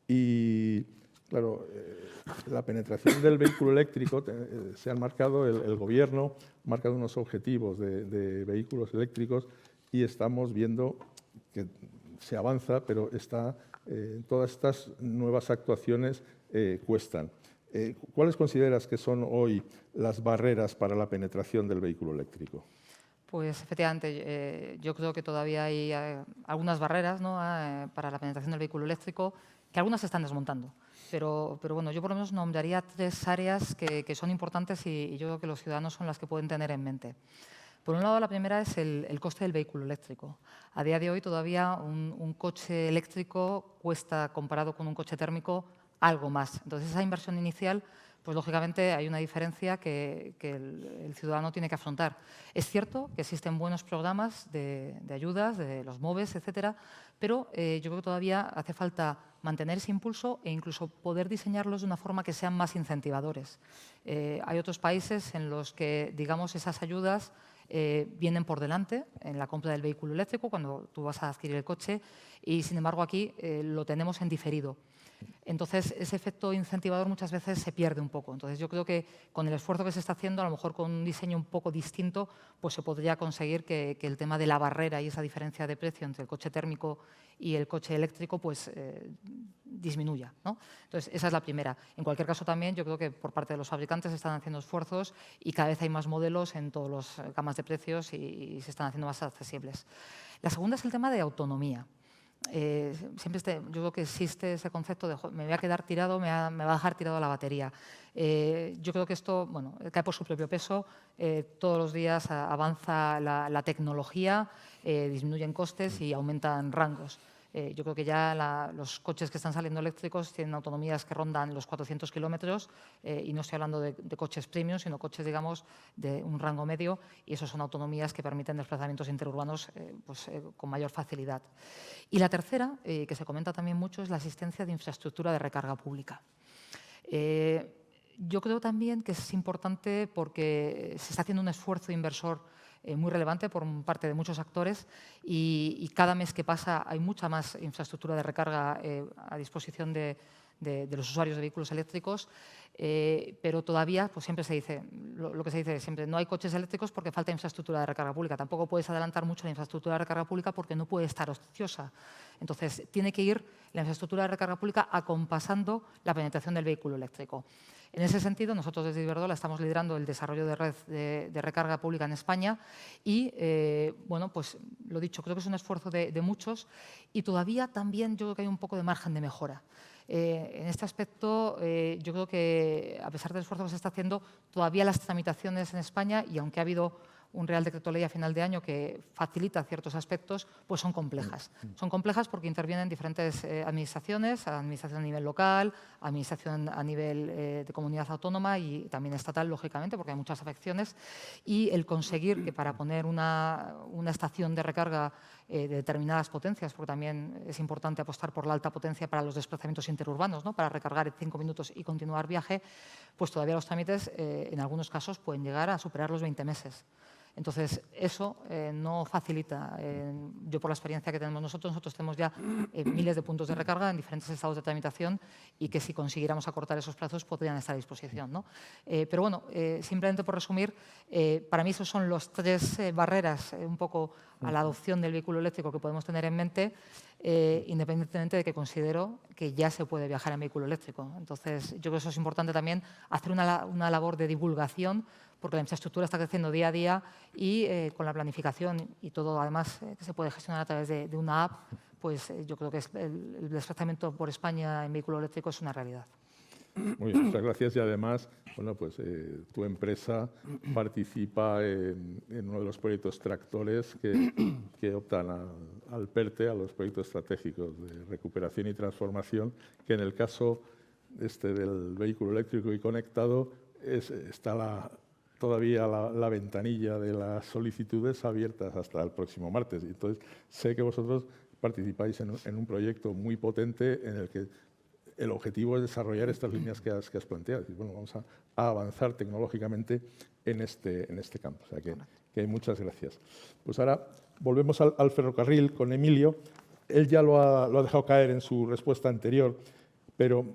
Y, claro, la penetración del vehículo eléctrico, se han marcado, el Gobierno ha marcado unos objetivos de vehículos eléctricos y estamos viendo que se avanza, pero todas estas nuevas actuaciones cuestan. ¿Cuáles consideras que son hoy las barreras para la penetración del vehículo eléctrico? Pues efectivamente, yo creo que todavía hay algunas barreras, ¿no?, para la penetración del vehículo eléctrico, que algunas se están desmontando. Pero bueno, yo por lo menos nombraría 3 áreas que son importantes y yo creo que los ciudadanos son las que pueden tener en mente. Por un lado, la primera es el coste del vehículo eléctrico. A día de hoy todavía un coche eléctrico cuesta, comparado con un coche térmico, algo más. Entonces, esa inversión inicial, pues lógicamente hay una diferencia que el ciudadano tiene que afrontar. Es cierto que existen buenos programas de ayudas, de los MOVES, etcétera, pero yo creo que todavía hace falta mantener ese impulso e incluso poder diseñarlos de una forma que sean más incentivadores. Hay otros países en los que, digamos, esas ayudas vienen por delante en la compra del vehículo eléctrico cuando tú vas a adquirir el coche y, sin embargo, aquí lo tenemos en diferido. Entonces, ese efecto incentivador muchas veces se pierde un poco. Entonces, yo creo que con el esfuerzo que se está haciendo, a lo mejor con un diseño un poco distinto, pues se podría conseguir que el tema de la barrera y esa diferencia de precio entre el coche térmico y el coche eléctrico pues disminuya, ¿no? Entonces, esa es la primera. En cualquier caso, también yo creo que por parte de los fabricantes se están haciendo esfuerzos y cada vez hay más modelos en todas las gamas de precios y se están haciendo más accesibles. La segunda es el tema de autonomía. Siempre yo creo que existe ese concepto de me voy a quedar tirado, me va a dejar tirado la batería. Yo creo que esto, bueno, cae por su propio peso. Todos los días avanza la tecnología, disminuyen costes y aumentan rangos. Yo creo que ya los coches que están saliendo eléctricos tienen autonomías que rondan los 400 kilómetros y no estoy hablando de coches premium, sino coches, digamos, de un rango medio, y eso son autonomías que permiten desplazamientos interurbanos con mayor facilidad. Y la tercera, que se comenta también mucho, es la asistencia de infraestructura de recarga pública. Yo creo también que es importante porque se está haciendo un esfuerzo inversor muy relevante por parte de muchos actores y cada mes que pasa hay mucha más infraestructura de recarga a disposición de los usuarios de vehículos eléctricos, pero todavía pues siempre se dice, lo que se dice siempre, no hay coches eléctricos porque falta infraestructura de recarga pública. Tampoco puedes adelantar mucho la infraestructura de recarga pública porque no puede estar ociosa. Entonces, tiene que ir la infraestructura de recarga pública acompasando la penetración del vehículo eléctrico. En ese sentido, nosotros desde Iberdrola estamos liderando el desarrollo de red de recarga pública en España y, bueno, pues lo dicho, creo que es un esfuerzo de muchos y todavía también yo creo que hay un poco de margen de mejora. En este aspecto, yo creo que, a pesar del esfuerzo que se está haciendo, todavía las tramitaciones en España, y aunque ha habido un Real Decreto Ley a final de año que facilita ciertos aspectos, pues son complejas. Son complejas porque intervienen diferentes administraciones, administración a nivel local, administración a nivel de comunidad autónoma y también estatal, lógicamente, porque hay muchas afecciones. Y el conseguir que para poner una estación de recarga de determinadas potencias, porque también es importante apostar por la alta potencia para los desplazamientos interurbanos, ¿no?, para recargar en 5 minutos y continuar viaje, pues todavía los trámites en algunos casos pueden llegar a superar los 20 meses. Entonces, eso no facilita. Yo, por la experiencia que tenemos nosotros tenemos ya miles de puntos de recarga en diferentes estados de tramitación y que si consiguiéramos acortar esos plazos podrían estar a disposición, ¿no? Pero bueno, simplemente por resumir, para mí esos son los 3 barreras un poco a la adopción del vehículo eléctrico que podemos tener en mente, independientemente de que considero que ya se puede viajar en vehículo eléctrico. Entonces, yo creo que eso es importante también, hacer una labor de divulgación, porque la infraestructura está creciendo día a día y con la planificación y todo, además, que se puede gestionar a través de una app, pues yo creo que el desplazamiento por España en vehículo eléctrico es una realidad. Muy bien, muchas gracias. Y además, bueno, pues tu empresa participa en uno de los proyectos tractores que optan al PERTE, a los proyectos estratégicos de recuperación y transformación, que en el caso del vehículo eléctrico y conectado está todavía la ventanilla de las solicitudes abiertas hasta el próximo martes. Y entonces, sé que vosotros participáis en un proyecto muy potente en el que el objetivo es desarrollar estas líneas que has planteado. Y bueno, vamos a avanzar tecnológicamente en este campo. O sea que muchas gracias. Pues ahora volvemos al ferrocarril con Emilio. Él ya lo ha dejado caer en su respuesta anterior, pero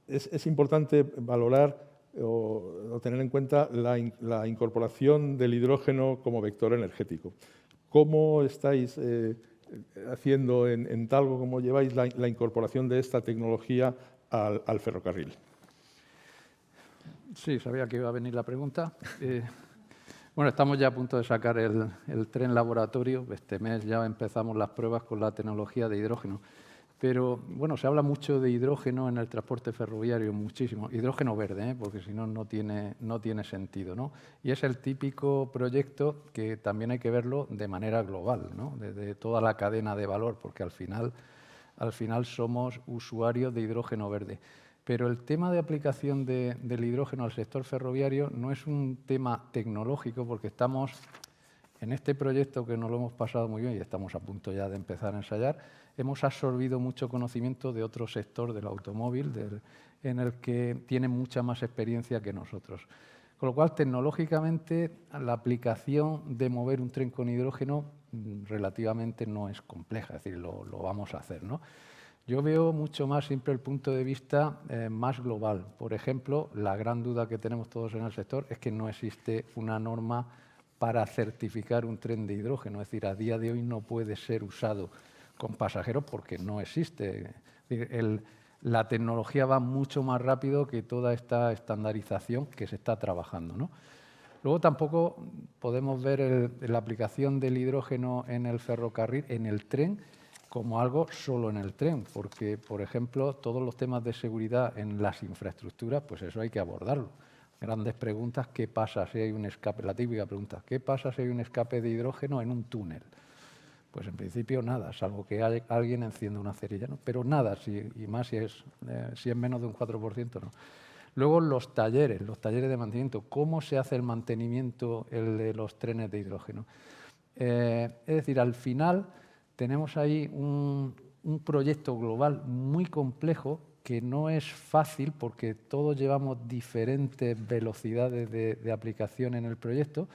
es importante valorar o tener en cuenta la incorporación del hidrógeno como vector energético. ¿Cómo estáis haciendo en Talgo, cómo lleváis la incorporación de esta tecnología al ferrocarril? Sí, sabía que iba a venir la pregunta. Bueno, estamos ya a punto de sacar el tren laboratorio. Este mes ya empezamos las pruebas con la tecnología de hidrógeno. Pero, bueno, se habla mucho de hidrógeno en el transporte ferroviario, muchísimo. Hidrógeno verde, porque si no, no tiene sentido, ¿no? Y es el típico proyecto que también hay que verlo de manera global, ¿no? De toda la cadena de valor, porque al final somos usuarios de hidrógeno verde. Pero el tema de aplicación del hidrógeno al sector ferroviario no es un tema tecnológico, porque estamos en este proyecto que nos lo hemos pasado muy bien y estamos a punto ya de empezar a ensayar. Hemos absorbido mucho conocimiento de otro sector del automóvil, en el que tienen mucha más experiencia que nosotros. Con lo cual, tecnológicamente, la aplicación de mover un tren con hidrógeno relativamente no es compleja, es decir, lo vamos a hacer, ¿no? Yo veo mucho más siempre el punto de vista más global. Por ejemplo, la gran duda que tenemos todos en el sector es que no existe una norma para certificar un tren de hidrógeno. Es decir, a día de hoy no puede ser usado con pasajeros porque no existe. Es decir, la tecnología va mucho más rápido que toda esta estandarización que se está trabajando, ¿no? Luego tampoco podemos ver la aplicación del hidrógeno en el ferrocarril, en el tren, como algo solo en el tren, porque, por ejemplo, todos los temas de seguridad en las infraestructuras, pues eso hay que abordarlo. Grandes preguntas, ¿qué pasa si hay un escape? La típica pregunta, ¿qué pasa si hay un escape de hidrógeno en un túnel? Pues en principio nada, salvo que alguien encienda una cerilla, ¿no? Pero nada, y más si es menos de un 4%, ¿no? Luego los talleres de mantenimiento. ¿Cómo se hace el mantenimiento de los trenes de hidrógeno? Es decir, al final tenemos ahí un proyecto global muy complejo que no es fácil porque todos llevamos diferentes velocidades de aplicación en el proyecto,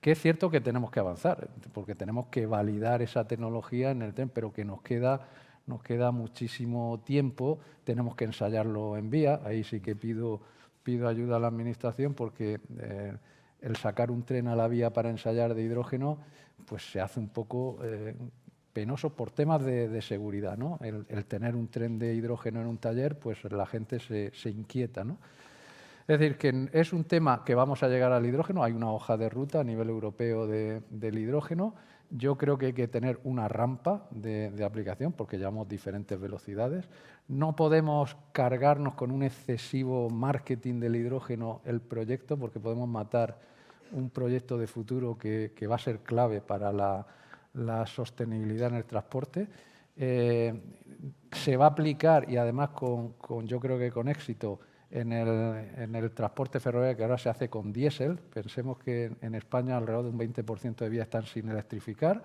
que es cierto que tenemos que avanzar, porque tenemos que validar esa tecnología en el tren, pero que nos queda muchísimo tiempo, tenemos que ensayarlo en vía, ahí sí que pido ayuda a la Administración, porque el sacar un tren a la vía para ensayar de hidrógeno, pues se hace un poco penoso por temas de seguridad, ¿no? El tener un tren de hidrógeno en un taller, pues la gente se inquieta, ¿no? Es decir, que es un tema que vamos a llegar al hidrógeno, hay una hoja de ruta a nivel europeo del hidrógeno. Yo creo que hay que tener una rampa de aplicación porque llevamos diferentes velocidades. No podemos cargarnos con un excesivo marketing del hidrógeno el proyecto porque podemos matar un proyecto de futuro que va a ser clave para la sostenibilidad en el transporte. Se va a aplicar y además yo creo que con éxito en el transporte ferroviario, que ahora se hace con diésel. Pensemos que en España alrededor de un 20% de vías están sin electrificar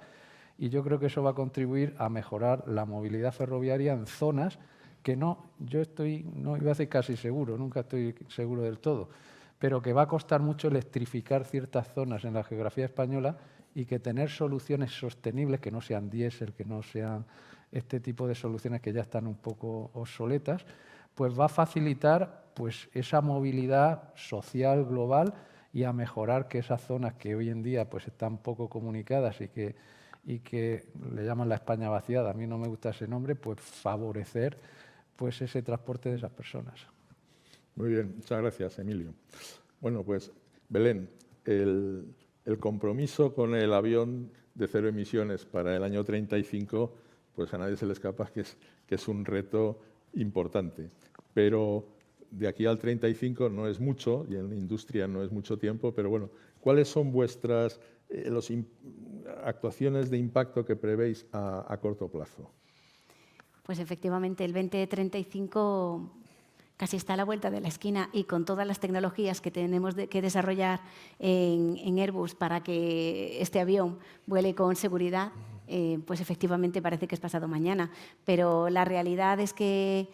y yo creo que eso va a contribuir a mejorar la movilidad ferroviaria en zonas que no iba a decir casi seguro, nunca estoy seguro del todo, pero que va a costar mucho electrificar ciertas zonas en la geografía española y que tener soluciones sostenibles, que no sean diésel, que no sean este tipo de soluciones que ya están un poco obsoletas, pues va a facilitar pues, esa movilidad social global y a mejorar que esas zonas que hoy en día pues, están poco comunicadas y que le llaman la España vaciada, a mí no me gusta ese nombre, pues favorecer pues, ese transporte de esas personas. Muy bien, muchas gracias, Emilio. Bueno, pues Belén, el compromiso con el avión de cero emisiones para el año 35, pues a nadie se le escapa que es un reto importante. Pero de aquí al 35 no es mucho, y en la industria no es mucho tiempo, pero bueno, ¿cuáles son vuestras actuaciones de impacto que prevéis a corto plazo? Pues efectivamente, el 2035 casi está a la vuelta de la esquina y con todas las tecnologías que tenemos que desarrollar en Airbus para que este avión vuele con seguridad, pues efectivamente parece que es pasado mañana. Pero la realidad es que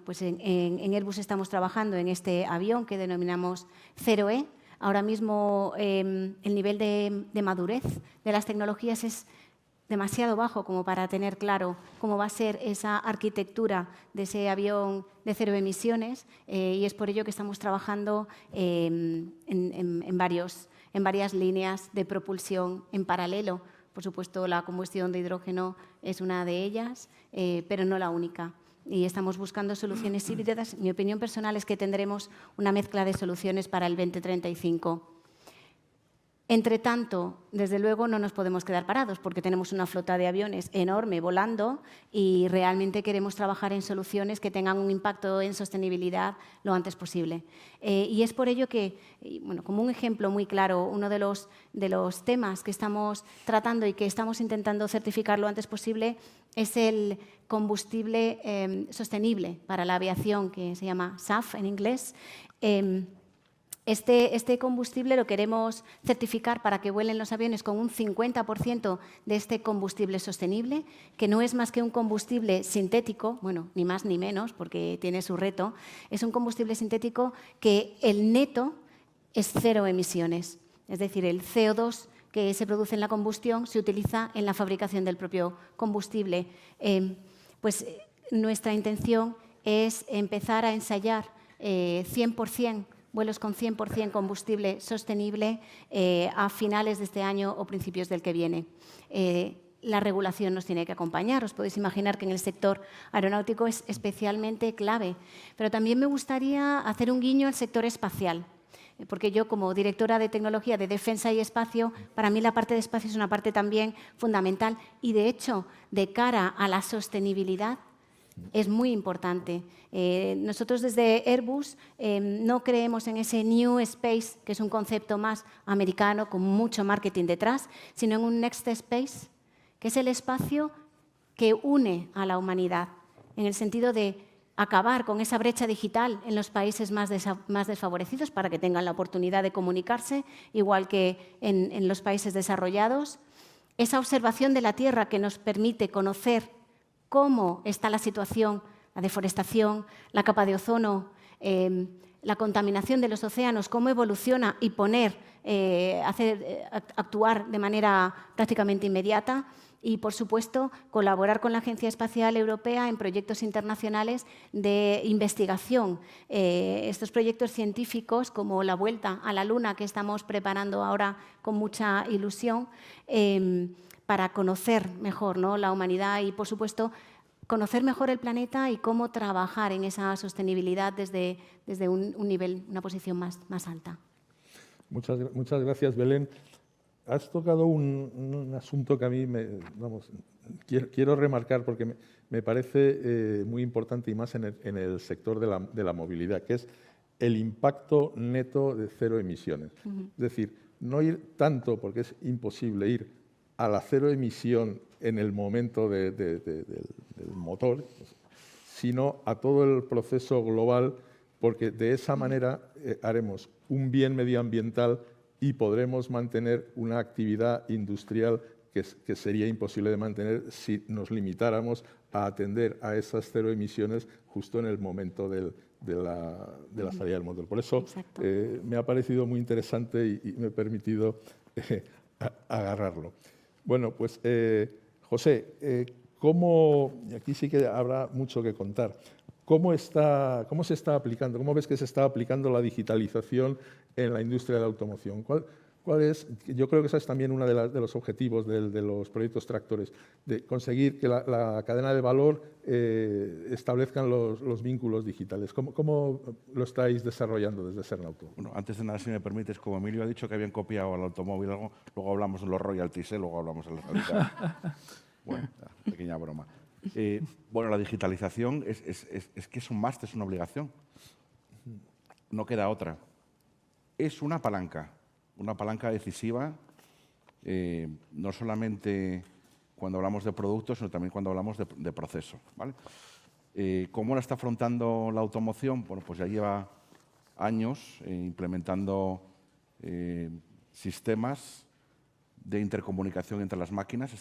pues en Airbus estamos trabajando en este avión que denominamos 0E. Ahora mismo el nivel de madurez de las tecnologías es demasiado bajo como para tener claro cómo va a ser esa arquitectura de ese avión de cero emisiones y es por ello que estamos trabajando en varios en varias líneas de propulsión en paralelo. Por supuesto, la combustión de hidrógeno es una de ellas, pero no la única. Y estamos buscando soluciones híbridas. Mi opinión personal es que tendremos una mezcla de soluciones para el 2035. Entre tanto, desde luego, no nos podemos quedar parados porque tenemos una flota de aviones enorme volando y realmente queremos trabajar en soluciones que tengan un impacto en sostenibilidad lo antes posible. Y es por ello que, bueno, como un ejemplo muy claro, uno de los temas que estamos tratando y que estamos intentando certificar lo antes posible es el combustible sostenible para la aviación, que se llama SAF en inglés. Este combustible lo queremos certificar para que vuelen los aviones con un 50% de este combustible sostenible, que no es más que un combustible sintético, bueno, ni más ni menos, porque tiene su reto. Es un combustible sintético que el neto es cero emisiones. Es decir, el CO2 que se produce en la combustión se utiliza en la fabricación del propio combustible. Pues nuestra intención es empezar a ensayar 100% vuelos con 100% combustible sostenible a finales de este año o principios del que viene. La regulación nos tiene que acompañar. Os podéis imaginar que en el sector aeronáutico es especialmente clave. Pero también me gustaría hacer un guiño al sector espacial, porque yo, como directora de tecnología de defensa y espacio, para mí la parte de espacio es una parte también fundamental y, de hecho, de cara a la sostenibilidad, es muy importante. Nosotros desde Airbus no creemos en ese New Space, que es un concepto más americano con mucho marketing detrás, sino en un Next Space, que es el espacio que une a la humanidad, en el sentido de acabar con esa brecha digital en los países más desfavorecidos para que tengan la oportunidad de comunicarse, igual que en los países desarrollados. Esa observación de la Tierra que nos permite conocer cómo está la situación, la deforestación, la capa de ozono, la contaminación de los océanos, cómo evoluciona y actuar de manera prácticamente inmediata. Y, por supuesto, colaborar con la Agencia Espacial Europea en proyectos internacionales de investigación. Estos proyectos científicos, como la vuelta a la Luna, que estamos preparando ahora con mucha ilusión, para conocer mejor, ¿no?, la humanidad y, por supuesto, conocer mejor el planeta y cómo trabajar en esa sostenibilidad desde un nivel, una posición más alta. Muchas gracias, Belén. Has tocado un asunto que a mí quiero remarcar porque me parece muy importante y más en el sector de la movilidad, que es el impacto neto de cero emisiones. Es decir, no ir tanto, porque es imposible ir a la cero emisión en el momento del motor, sino a todo el proceso global, porque de esa manera haremos un bien medioambiental y podremos mantener una actividad industrial que sería imposible de mantener si nos limitáramos a atender a esas cero emisiones justo en el momento de la salida del motor. Por eso me ha parecido muy interesante y me he permitido agarrarlo. Bueno, pues José, y aquí sí que habrá mucho que contar, ¿cómo se está aplicando? ¿Cómo ves que se está aplicando la digitalización en la industria de la automoción? ¿Cuál es? Yo creo que ese es también uno de los objetivos de los proyectos tractores, de conseguir que la cadena de valor establezcan los vínculos digitales. ¿Cómo lo estáis desarrollando desde Cernauto? Bueno, antes de nada, si me permites, como Emilio ha dicho que habían copiado al automóvil algo, luego hablamos de los royalties, luego hablamos de la realidad. Bueno, pequeña broma. Bueno, la digitalización es que es un must, es una obligación. No queda otra. Es una palanca decisiva, no solamente cuando hablamos de productos, sino también cuando hablamos de proceso, ¿vale? ¿Cómo la está afrontando la automoción? Bueno, pues ya lleva años implementando sistemas de intercomunicación entre las máquinas.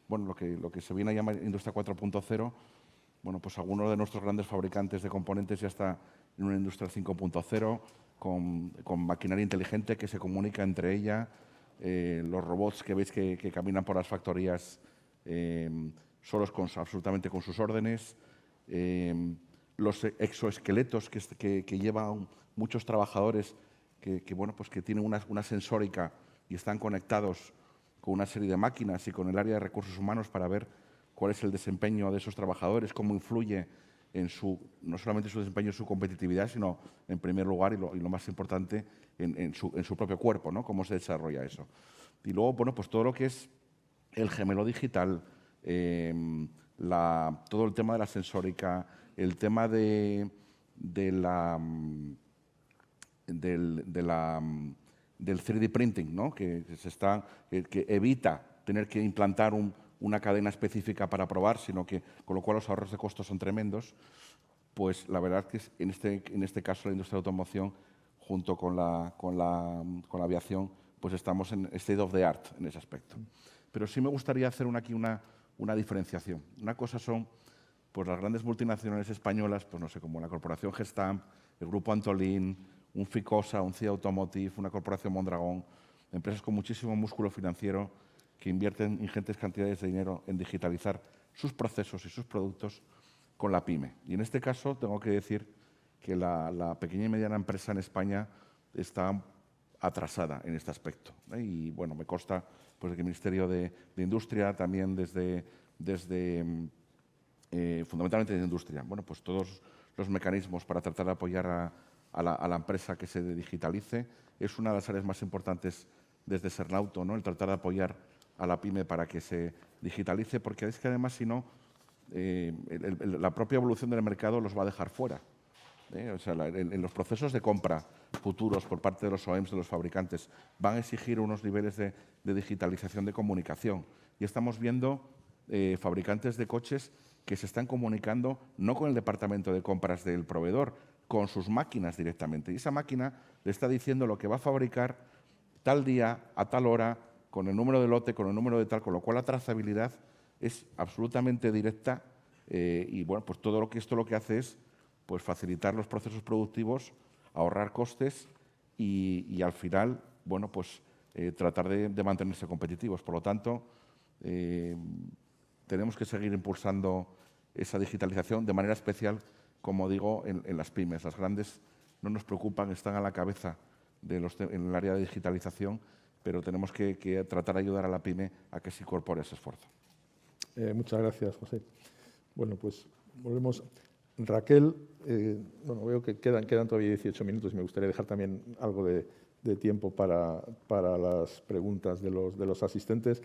Bueno, lo que se viene a llamar Industria 4.0, bueno, pues algunos de nuestros grandes fabricantes de componentes ya está en una Industria 5.0, con maquinaria inteligente que se comunica entre ella, los robots que veis que caminan por las factorías solos absolutamente con sus órdenes, los exoesqueletos que llevan muchos trabajadores bueno, pues que tienen una sensórica y están conectados con una serie de máquinas y con el área de recursos humanos para ver cuál es el desempeño de esos trabajadores, cómo influye no solamente en su desempeño, en su competitividad, sino en primer lugar y lo más importante, en su propio cuerpo, ¿no? Cómo se desarrolla eso. Y luego, bueno, pues todo lo que es el gemelo digital, todo el tema de la sensórica, el tema del 3D printing, ¿no? que evita tener que implantar una cadena específica para probar, sino que con lo cual los ahorros de costos son tremendos, pues la verdad que en este caso la industria de automoción junto con la aviación pues estamos en state of the art en ese aspecto. Pero sí me gustaría hacer aquí una diferenciación. Una cosa son pues las grandes multinacionales españolas, pues no sé, como la corporación Gestamp, el grupo Antolín, un Ficosa, un CIA Automotive, una corporación Mondragón, empresas con muchísimo músculo financiero que invierten ingentes cantidades de dinero en digitalizar sus procesos y sus productos con la PYME. Y en este caso tengo que decir que la pequeña y mediana empresa en España está atrasada en este aspecto. Y bueno, me consta pues, que el Ministerio de Industria también fundamentalmente de Industria, bueno, pues todos los mecanismos para tratar de apoyar a la empresa que se digitalice es una de las áreas más importantes desde Sernauto, ¿no? El tratar de apoyar a la PYME para que se digitalice, porque es que además, si no, la propia evolución del mercado los va a dejar fuera. O sea, en los procesos de compra futuros por parte de los OEMs, de los fabricantes, van a exigir unos niveles de digitalización de comunicación. Y estamos viendo fabricantes de coches que se están comunicando no con el departamento de compras del proveedor, con sus máquinas directamente. Y esa máquina le está diciendo lo que va a fabricar tal día, a tal hora, con el número de lote, con el número de tal, con lo cual la trazabilidad es absolutamente directa y bueno, pues todo esto lo que hace es pues, facilitar los procesos productivos, ahorrar costes y al final, bueno, pues tratar de mantenerse competitivos. Por lo tanto, tenemos que seguir impulsando esa digitalización de manera especial, como digo, en las pymes. Las grandes no nos preocupan, están a la cabeza en el área de digitalización, pero tenemos que tratar de ayudar a la pyme a que se incorpore ese esfuerzo. Muchas gracias, José. Bueno, pues volvemos. Raquel, bueno, veo que quedan todavía 18 minutos y me gustaría dejar también algo de tiempo para las preguntas de los asistentes,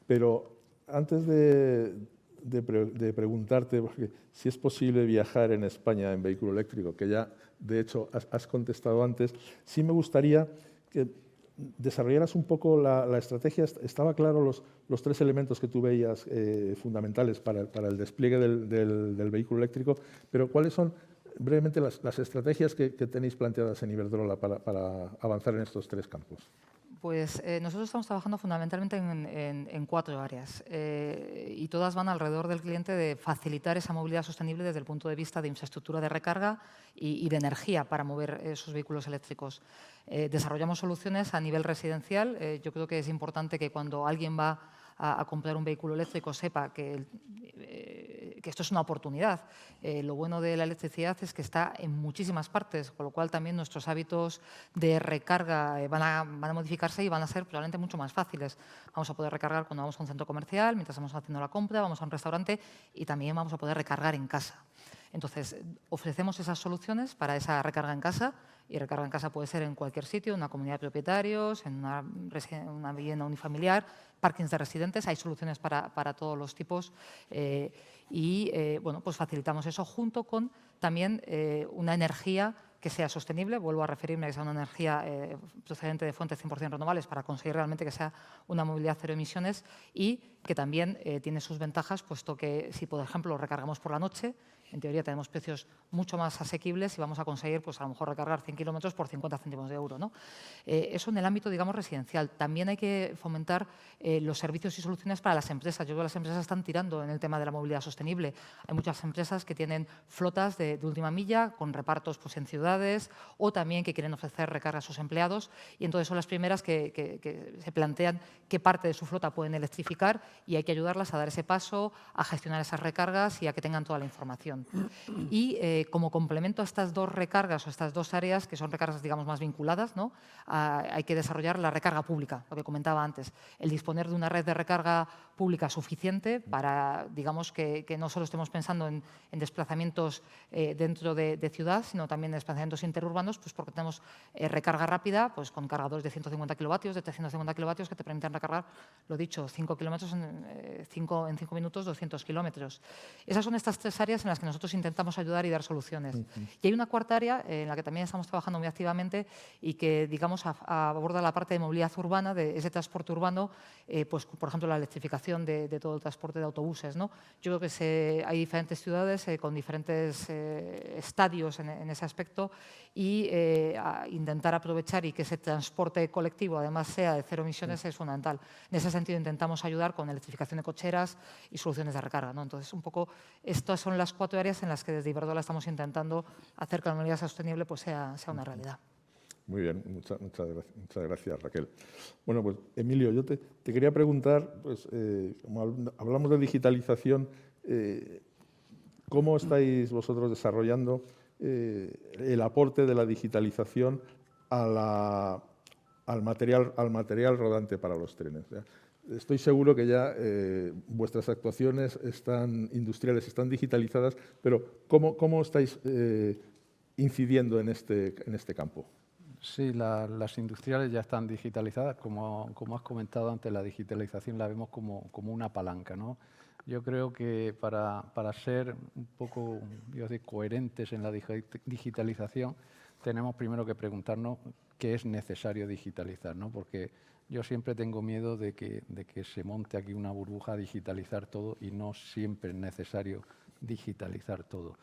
pero antes de preguntarte si es posible viajar en España en vehículo eléctrico, que ya de hecho has contestado antes, sí me gustaría que desarrollaras un poco la estrategia. Estaba claro los tres elementos que tú veías fundamentales para el despliegue del vehículo eléctrico, pero ¿cuáles son brevemente las estrategias que tenéis planteadas en Iberdrola para avanzar en estos tres campos? Pues nosotros estamos trabajando fundamentalmente en 4 áreas y todas van alrededor del cliente de facilitar esa movilidad sostenible desde el punto de vista de infraestructura de recarga y de energía para mover esos vehículos eléctricos. Desarrollamos soluciones a nivel residencial. Yo creo que es importante que cuando alguien va a comprar un vehículo eléctrico sepa que esto es una oportunidad. Lo bueno de la electricidad es que está en muchísimas partes, con lo cual también nuestros hábitos de recarga van a modificarse y van a ser probablemente mucho más fáciles. Vamos a poder recargar cuando vamos a un centro comercial, mientras estamos haciendo la compra, vamos a un restaurante y también vamos a poder recargar en casa. Entonces, ofrecemos esas soluciones para esa recarga en casa, y recarga en casa puede ser en cualquier sitio, en una comunidad de propietarios, en una vivienda unifamiliar, parkings de residentes. Hay soluciones para todos los tipos bueno, pues facilitamos eso junto con también una energía que sea sostenible. Vuelvo a referirme a que sea una energía procedente de fuentes 100% renovables para conseguir realmente que sea una movilidad cero emisiones y que también tiene sus ventajas, puesto que si, por ejemplo, recargamos por la noche, en teoría tenemos precios mucho más asequibles y vamos a conseguir, pues a lo mejor recargar 100 kilómetros por 50 céntimos de euro, ¿no? Eso en el ámbito, digamos, residencial. También hay que fomentar los servicios y soluciones para las empresas. Yo creo que las empresas están tirando en el tema de la movilidad sostenible. Hay muchas empresas que tienen flotas de última milla con repartos pues, en ciudades o también que quieren ofrecer recarga a sus empleados y entonces son las primeras que se plantean qué parte de su flota pueden electrificar y hay que ayudarlas a dar ese paso, a gestionar esas recargas y a que tengan toda la información. digitalización. Y como complemento a estas dos recargas o estas dos áreas, que son recargas, digamos, más vinculadas, ¿no? Hay que desarrollar la recarga pública, lo que comentaba antes, el disponer de una red de recarga pública suficiente para, digamos, que no solo estemos pensando en desplazamientos dentro de ciudad, sino también en desplazamientos interurbanos, pues porque tenemos recarga rápida, pues con cargadores de 150 kilovatios, de 350 kilovatios, que te permiten recargar, lo dicho, 5 kilómetros en 5 minutos, 200 kilómetros. Esas son estas tres áreas en las que nosotros intentamos ayudar y dar soluciones. Y hay una cuarta área en la que también estamos trabajando muy activamente y que, digamos, aborda la parte de movilidad urbana, de ese transporte urbano, pues, por ejemplo, la electrificación de todo el transporte de autobuses, ¿no? Yo creo que hay diferentes ciudades con diferentes estadios en ese aspecto y intentar aprovechar y que ese transporte colectivo además sea de cero emisiones es fundamental. En ese sentido intentamos ayudar con electrificación de cocheras y soluciones de recarga, ¿no? Entonces, un poco estas son las 4 áreas en las que desde Iberdrola estamos intentando hacer que la movilidad sostenible pues, sea una realidad. Muy bien, muchas gracias, Raquel. Bueno, pues Emilio, yo te quería preguntar, pues, como hablamos de digitalización, ¿cómo estáis vosotros desarrollando el aporte de la digitalización al material rodante para los trenes? Estoy seguro que ya vuestras actuaciones industriales están digitalizadas, pero ¿cómo estáis incidiendo en este campo? Sí, las industriales ya están digitalizadas. Como has comentado antes, la digitalización la vemos como una palanca, ¿no? Yo creo que para ser un poco coherentes en la digitalización, tenemos primero que preguntarnos qué es necesario digitalizar, ¿no? Porque yo siempre tengo miedo de que se monte aquí una burbuja a digitalizar todo y no siempre es necesario digitalizar todo.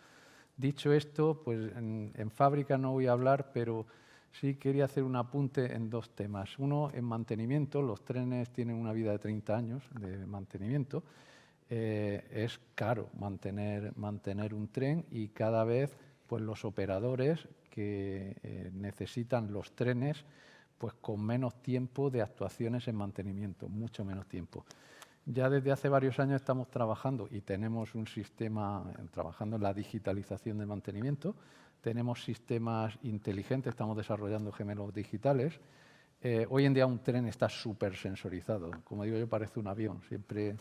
Dicho esto, pues en fábrica no voy a hablar, pero sí quería hacer un apunte en 2 temas. Uno, en mantenimiento. Los trenes tienen una vida de 30 años de mantenimiento. Es caro mantener un tren y cada vez pues, los operadores que necesitan los trenes pues, con menos tiempo de actuaciones en mantenimiento, mucho menos tiempo. Ya desde hace varios años estamos trabajando y tenemos un sistema trabajando en la digitalización del mantenimiento. Tenemos sistemas inteligentes, estamos desarrollando gemelos digitales. Hoy en día un tren está súper sensorizado. Como digo yo, parece un avión, siempre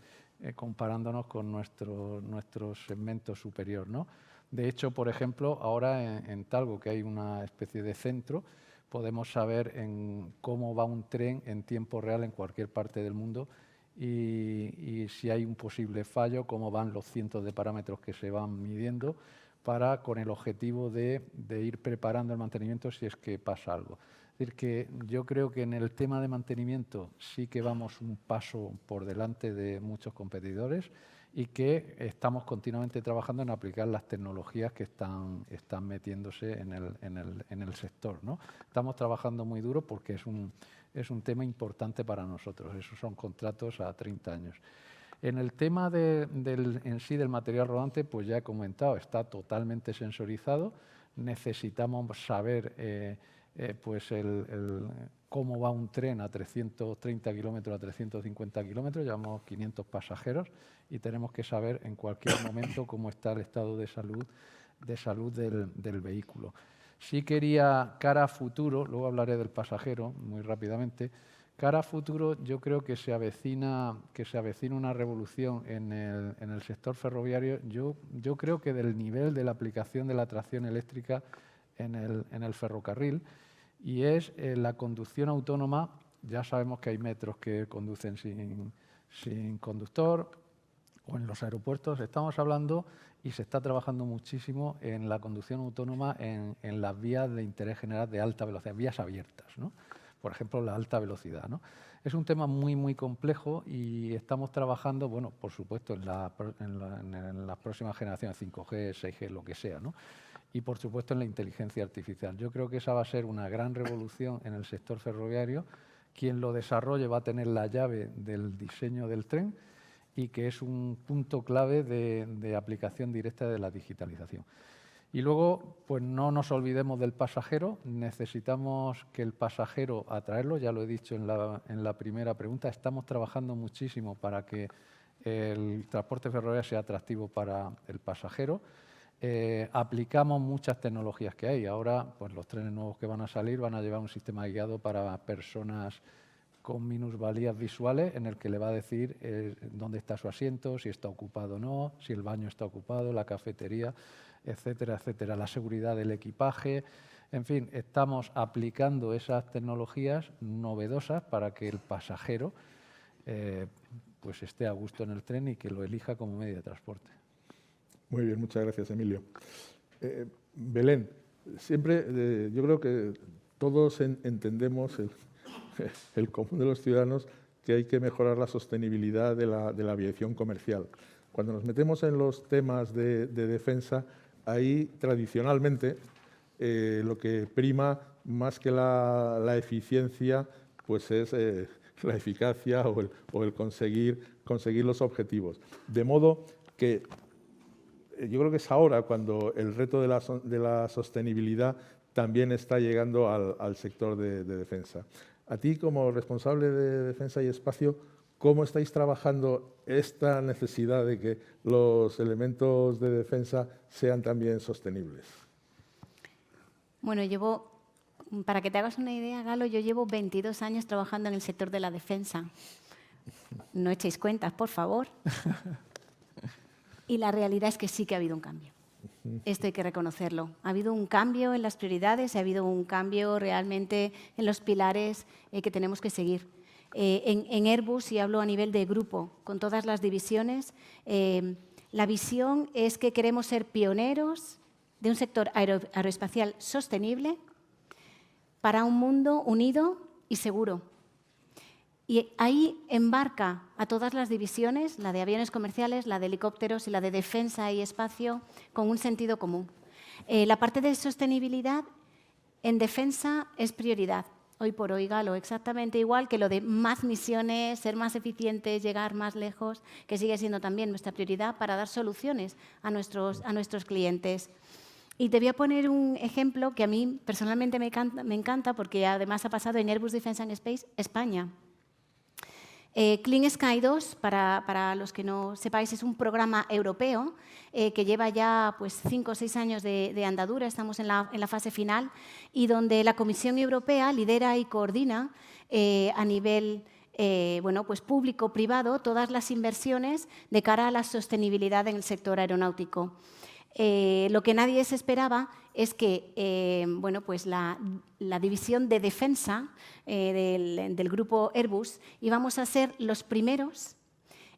comparándonos con nuestro segmento superior, ¿no? De hecho, por ejemplo, ahora en Talgo, que hay una especie de centro, podemos saber cómo va un tren en tiempo real en cualquier parte del mundo y si hay un posible fallo, cómo van los cientos de parámetros que se van midiendo con el objetivo de ir preparando el mantenimiento si es que pasa algo. Es decir, que yo creo que en el tema de mantenimiento sí que vamos un paso por delante de muchos competidores y que estamos continuamente trabajando en aplicar las tecnologías que están metiéndose en el sector, ¿no? Estamos trabajando muy duro porque es un tema importante para nosotros. Esos son contratos a 30 años. En el tema en sí del material rodante, pues ya he comentado, está totalmente sensorizado. Necesitamos saber cómo va un tren a 330 kilómetros, a 350 kilómetros, llevamos 500 pasajeros y tenemos que saber en cualquier momento cómo está el estado de salud del vehículo. Sí quería, cara a futuro, luego hablaré del pasajero muy rápidamente. Cara a futuro, yo creo que se avecina una revolución en el sector ferroviario. Yo creo que del nivel de la aplicación de la tracción eléctrica en el ferrocarril, y es la conducción autónoma. Ya sabemos que hay metros que conducen sin conductor, o en los aeropuertos. Estamos hablando y se está trabajando muchísimo en la conducción autónoma en las vías de interés general de alta velocidad, vías abiertas, ¿no? Por ejemplo, la alta velocidad, ¿no? Es un tema muy, muy complejo y estamos trabajando, bueno, por supuesto, en las próximas generaciones, 5G, 6G, lo que sea, ¿no? Y, por supuesto, en la inteligencia artificial. Yo creo que esa va a ser una gran revolución en el sector ferroviario. Quien lo desarrolle va a tener la llave del diseño del tren y que es un punto clave de aplicación directa de la digitalización. Y luego, pues no nos olvidemos del pasajero. Necesitamos que el pasajero atraerlo, ya lo he dicho en la primera pregunta. Estamos trabajando muchísimo para que el transporte ferroviario sea atractivo para el pasajero. aplicamos muchas tecnologías que hay. Ahora, pues los trenes nuevos que van a salir van a llevar un sistema guiado para personas con minusvalías visuales en el que le va a decir dónde está su asiento, si está ocupado o no, si el baño está ocupado, la cafetería, etcétera, etcétera. La seguridad del equipaje. En fin, estamos aplicando esas tecnologías novedosas para que el pasajero pues esté a gusto en el tren y que lo elija como medio de transporte. Muy bien, muchas gracias, Emilio. Belén, siempre yo creo que todos entendemos, el común de los ciudadanos, que hay que mejorar la sostenibilidad de la aviación comercial. Cuando nos metemos en los temas de defensa, ahí tradicionalmente lo que prima más que la eficiencia pues es la eficacia o el conseguir los objetivos. De modo que yo creo que es ahora cuando el reto de la sostenibilidad también está llegando al sector de defensa. A ti, como responsable de Defensa y Espacio, ¿cómo estáis trabajando esta necesidad de que los elementos de defensa sean también sostenibles? Bueno, para que te hagas una idea, Galo, yo llevo 22 años trabajando en el sector de la defensa. No echéis cuentas, por favor. Y la realidad es que sí que ha habido un cambio. Esto hay que reconocerlo. Ha habido un cambio en las prioridades, ha habido un cambio realmente en los pilares que tenemos que seguir. En Airbus, y hablo a nivel de grupo, con todas las divisiones, la visión es que queremos ser pioneros de un sector aeroespacial sostenible para un mundo unido y seguro. Y ahí embarca a todas las divisiones, la de aviones comerciales, la de helicópteros y la de defensa y espacio, con un sentido común. La parte de sostenibilidad en defensa es prioridad. Hoy por hoy, Galo, exactamente igual que lo de más misiones, ser más eficientes, llegar más lejos, que sigue siendo también nuestra prioridad para dar soluciones a nuestros clientes. Y te voy a poner un ejemplo que a mí personalmente me encanta porque además ha pasado en Airbus Defence and Space España. Clean Sky 2, para los que no sepáis, es un programa europeo que lleva ya 5 o 6 años de andadura, estamos en la fase final, y donde la Comisión Europea lidera y coordina a nivel público-privado todas las inversiones de cara a la sostenibilidad en el sector aeronáutico. Lo que nadie se esperaba es que la división de defensa del grupo Airbus íbamos a ser los primeros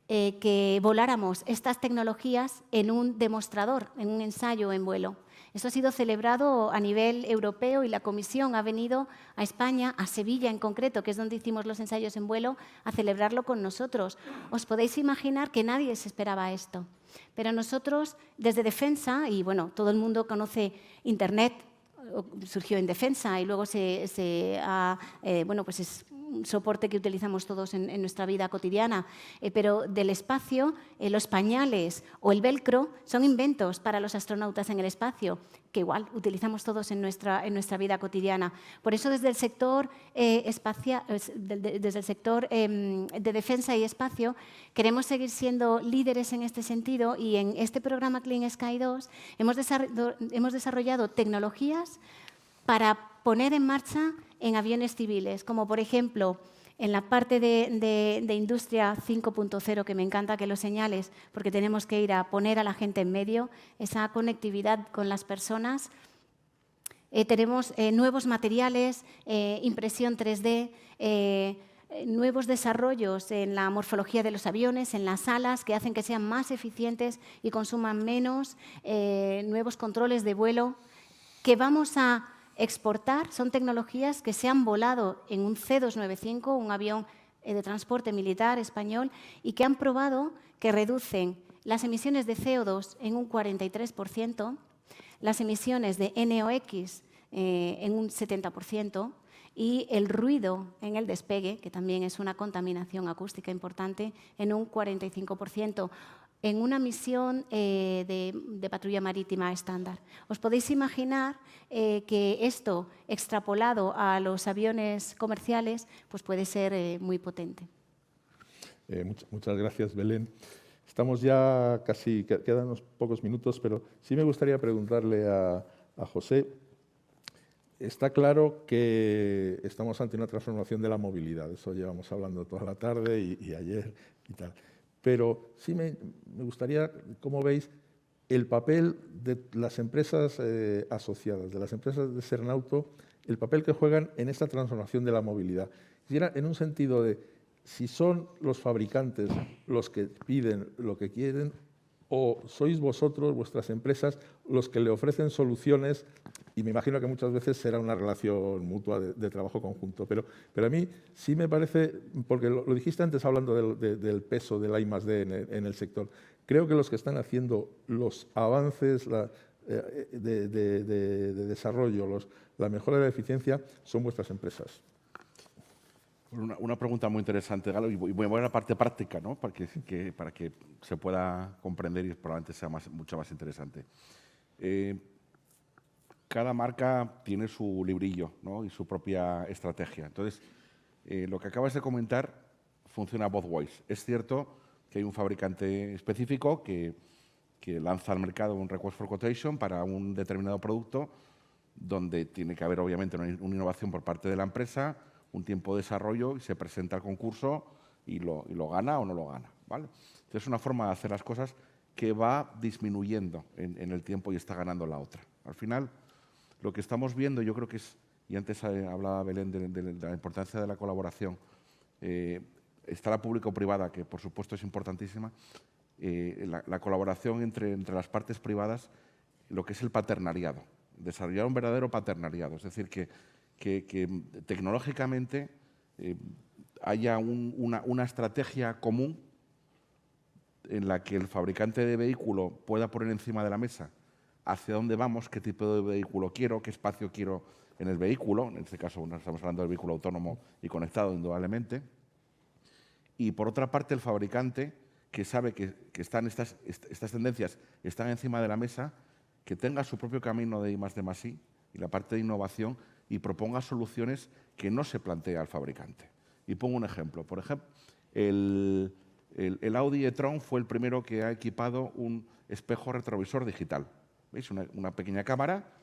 que voláramos estas tecnologías en un demostrador, en un ensayo en vuelo. Esto ha sido celebrado a nivel europeo y la Comisión ha venido a España, a Sevilla en concreto, que es donde hicimos los ensayos en vuelo, a celebrarlo con nosotros. Os podéis imaginar que nadie se esperaba esto. Pero nosotros, desde Defensa, y bueno, todo el mundo conoce Internet, surgió en Defensa y luego es un soporte que utilizamos todos en nuestra vida cotidiana, pero del espacio, los pañales o el velcro son inventos para los astronautas en el espacio, que igual utilizamos todos en nuestra vida cotidiana. Por eso desde el sector de defensa y espacio queremos seguir siendo líderes en este sentido y en este programa Clean Sky 2 hemos desarrollado tecnologías para poner en marcha en aviones civiles, como por ejemplo en la parte de Industria 5.0, que me encanta que lo señales, porque tenemos que ir a poner a la gente en medio, esa conectividad con las personas. Tenemos nuevos materiales, impresión 3D, nuevos desarrollos en la morfología de los aviones, en las alas, que hacen que sean más eficientes y consuman menos, nuevos controles de vuelo, que vamos a exportar. Son tecnologías que se han volado en un C-295, un avión de transporte militar español, y que han probado que reducen las emisiones de CO2 en un 43%, las emisiones de NOx en un 70%, y el ruido en el despegue, que también es una contaminación acústica importante, en un 45%. En una misión de patrulla marítima estándar. Os podéis imaginar que esto, extrapolado a los aviones comerciales, pues puede ser muy potente. Muchas gracias, Belén. Estamos ya casi, quedan unos pocos minutos, pero sí me gustaría preguntarle a José. Está claro que estamos ante una transformación de la movilidad, eso llevamos hablando toda la tarde y ayer y tal. Pero sí me gustaría, ¿cómo veis el papel de las empresas asociadas, de las empresas de Cernauto, el papel que juegan en esta transformación de la movilidad? Quisiera, en un sentido de, si son los fabricantes los que piden lo que quieren, o sois vosotros, vuestras empresas, los que le ofrecen soluciones, y me imagino que muchas veces será una relación mutua de trabajo conjunto. Pero a mí sí me parece, porque lo dijiste antes hablando del peso de la I+D en el sector, creo que los que están haciendo los avances de desarrollo, la mejora de la eficiencia, son vuestras empresas. Una pregunta muy interesante, Galo, y voy a la parte práctica, ¿no? para que se pueda comprender y probablemente sea mucho más interesante. Cada marca tiene su librillo, ¿no? Y su propia estrategia. Entonces, lo que acabas de comentar funciona both ways. Es cierto que hay un fabricante específico que lanza al mercado un request for quotation para un determinado producto, donde tiene que haber obviamente una innovación por parte de la empresa, un tiempo de desarrollo, y se presenta al concurso y lo gana o no lo gana, ¿vale? Entonces, es una forma de hacer las cosas que va disminuyendo en el tiempo y está ganando la otra. Al final, lo que estamos viendo, yo creo que es, y antes hablaba Belén de la importancia de la colaboración, está la público-privada, que por supuesto es importantísima, la colaboración entre las partes privadas, lo que es el paternariado, desarrollar un verdadero paternariado, es decir, que tecnológicamente haya una estrategia común en la que el fabricante de vehículo pueda poner encima de la mesa hacia dónde vamos, qué tipo de vehículo quiero, qué espacio quiero en el vehículo. En este caso estamos hablando del vehículo autónomo y conectado, indudablemente. Y por otra parte, el fabricante, que sabe que están estas tendencias están encima de la mesa, que tenga su propio camino de I+D+I y la parte de innovación, y proponga soluciones que no se plantea al fabricante. Y pongo un ejemplo. Por ejemplo, el Audi e-tron fue el primero que ha equipado un espejo retrovisor digital. ¿Veis? Una pequeña cámara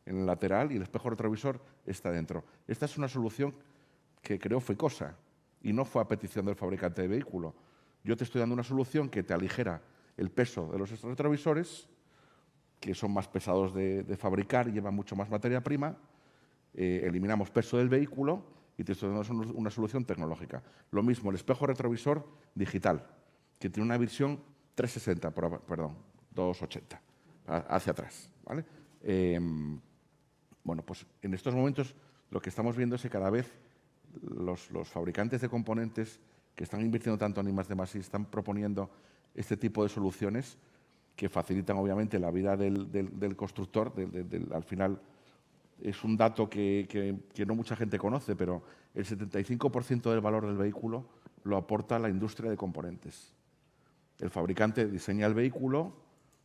en el lateral y el espejo retrovisor está dentro. Esta es una solución que creó Ficosa y no fue a petición del fabricante de vehículo. Yo te estoy dando una solución que te aligera el peso de los retrovisores, que son más pesados de fabricar y llevan mucho más materia prima. Eliminamos peso del vehículo y te estoy dando una solución tecnológica. Lo mismo, el espejo retrovisor digital, que tiene una visión 280, hacia atrás, ¿vale? Bueno, pues en estos momentos lo que estamos viendo es que cada vez los fabricantes de componentes que están invirtiendo tanto en I+D+I están proponiendo este tipo de soluciones que facilitan obviamente la vida del constructor. Al final es un dato que no mucha gente conoce, pero el 75% del valor del vehículo lo aporta la industria de componentes. El fabricante diseña el vehículo,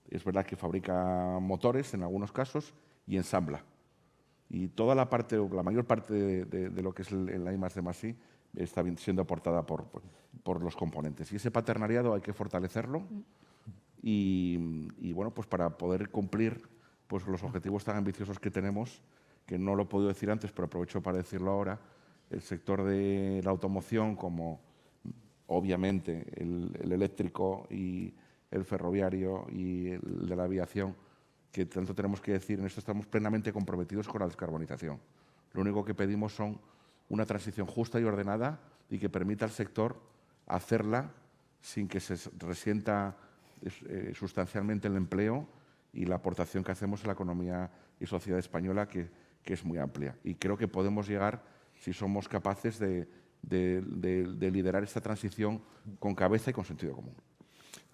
es verdad que fabrica motores en algunos casos y ensambla. Y toda la mayor parte de lo que es el I+D+I está siendo aportada por los componentes. Y ese paternariado hay que fortalecerlo y bueno, pues para poder cumplir pues los objetivos tan ambiciosos que tenemos, que no lo he podido decir antes, pero aprovecho para decirlo ahora, el sector de la automoción, como obviamente el eléctrico y el ferroviario y el de la aviación, que tanto tenemos que decir, en esto estamos plenamente comprometidos con la descarbonización. Lo único que pedimos son una transición justa y ordenada y que permita al sector hacerla sin que se resienta sustancialmente el empleo y la aportación que hacemos a la economía y sociedad española, que es muy amplia. Y creo que podemos llegar, si somos capaces de liderar esta transición con cabeza y con sentido común.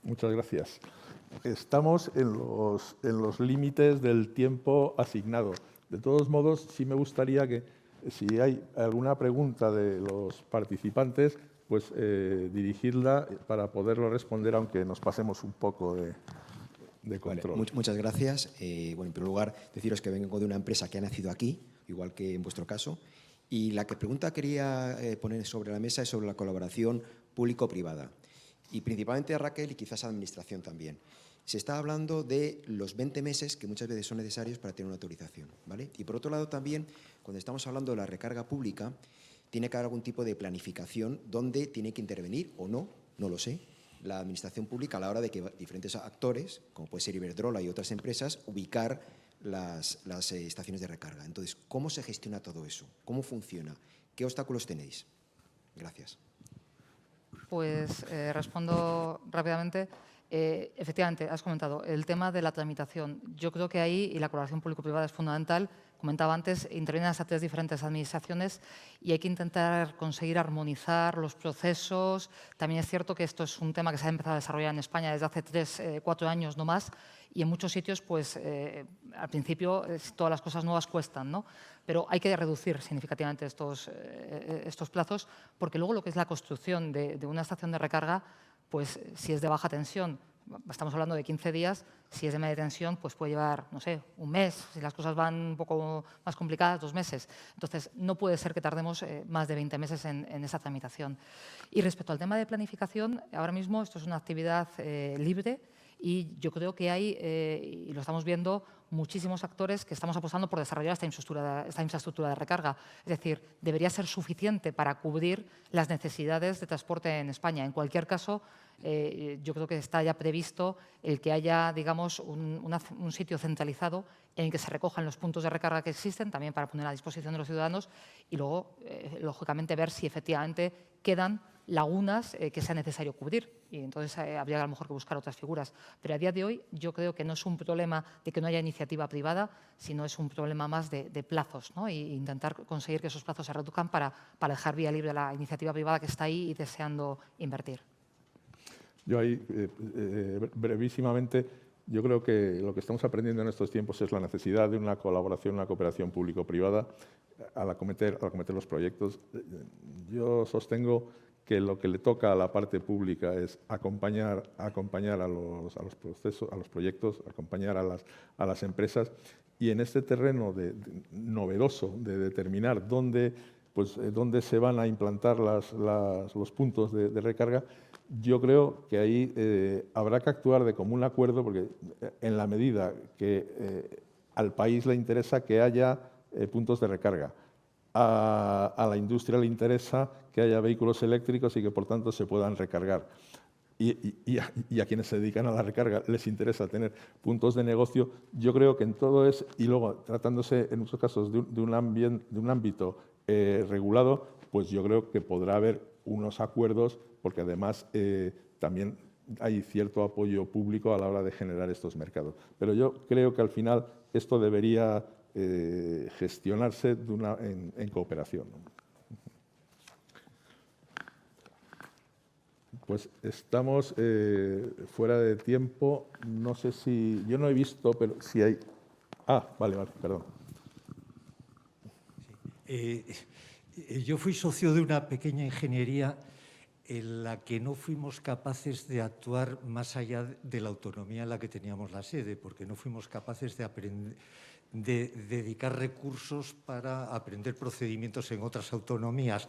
Muchas gracias. Estamos en los límites del tiempo asignado. De todos modos, sí me gustaría que, si hay alguna pregunta de los participantes, pues dirigirla para poderlo responder, aunque nos pasemos un poco de control. Vale, muchas gracias. Bueno, en primer lugar, deciros que vengo de una empresa que ha nacido aquí, igual que en vuestro caso. Y la pregunta que quería poner sobre la mesa es sobre la colaboración público-privada. y principalmente a Raquel y quizás a la Administración también. Se está hablando de los 20 meses que muchas veces son necesarios para tener una autorización, ¿vale? Y por otro lado también, cuando estamos hablando de la recarga pública, tiene que haber algún tipo de planificación donde tiene que intervenir o no, no lo sé, la Administración pública a la hora de que diferentes actores, como puede ser Iberdrola y otras empresas, ubicar las estaciones de recarga. Entonces, ¿cómo se gestiona todo eso? ¿Cómo funciona? ¿Qué obstáculos tenéis? Gracias. Pues respondo rápidamente. Efectivamente, has comentado el tema de la tramitación. Yo creo que ahí, y la colaboración público-privada es fundamental, comentaba antes, intervienen hasta 3 diferentes administraciones y hay que intentar conseguir armonizar los procesos. También es cierto que esto es un tema que se ha empezado a desarrollar en España desde hace 3, 4 años no más, y en muchos sitios, pues, al principio todas las cosas nuevas cuestan, ¿no? Pero hay que reducir significativamente estos plazos, porque luego lo que es la construcción de una estación de recarga, pues si es de baja tensión, estamos hablando de 15 días, si es de media tensión, pues puede llevar, no sé, un mes, si las cosas van un poco más complicadas, 2 meses. Entonces, no puede ser que tardemos más de 20 meses en esa tramitación. Y respecto al tema de planificación, ahora mismo esto es una actividad libre y yo creo que hay, y lo estamos viendo, muchísimos actores que estamos apostando por desarrollar esta infraestructura de recarga. Es decir, debería ser suficiente para cubrir las necesidades de transporte en España. En cualquier caso, yo creo que está ya previsto el que haya, digamos, un sitio centralizado en el que se recojan los puntos de recarga que existen, también para poner a disposición de los ciudadanos, y luego, lógicamente, ver si efectivamente quedan lagunas que sea necesario cubrir. Y entonces habría a lo mejor que buscar otras figuras. Pero a día de hoy yo creo que no es un problema de que no haya iniciativa privada, sino es un problema más de plazos, ¿no? E intentar conseguir que esos plazos se reduzcan para dejar vía libre a la iniciativa privada que está ahí y deseando invertir. Yo ahí, brevísimamente, yo creo que lo que estamos aprendiendo en estos tiempos es la necesidad de una colaboración, una cooperación público-privada al acometer los proyectos. Yo sostengo que lo que le toca a la parte pública es acompañar a los procesos, a los proyectos, acompañar a las empresas, y en este terreno novedoso de determinar dónde se van a implantar los puntos de recarga, yo creo que ahí habrá que actuar de común acuerdo, porque en la medida que al país le interesa que haya puntos de recarga, a la industria le interesa que haya vehículos eléctricos y que, por tanto, se puedan recargar. Y a quienes se dedican a la recarga les interesa tener puntos de negocio. Yo creo que en todo eso, y luego tratándose en muchos casos de un ámbito regulado, pues yo creo que podrá haber unos acuerdos, porque además también hay cierto apoyo público a la hora de generar estos mercados. Pero yo creo que al final esto debería gestionarse en cooperación. Pues estamos fuera de tiempo. No sé si... Yo no he visto, pero si hay... Ah, vale, perdón. Yo fui socio de una pequeña ingeniería en la que no fuimos capaces de actuar más allá de la autonomía en la que teníamos la sede, porque no fuimos capaces de dedicar recursos para aprender procedimientos en otras autonomías.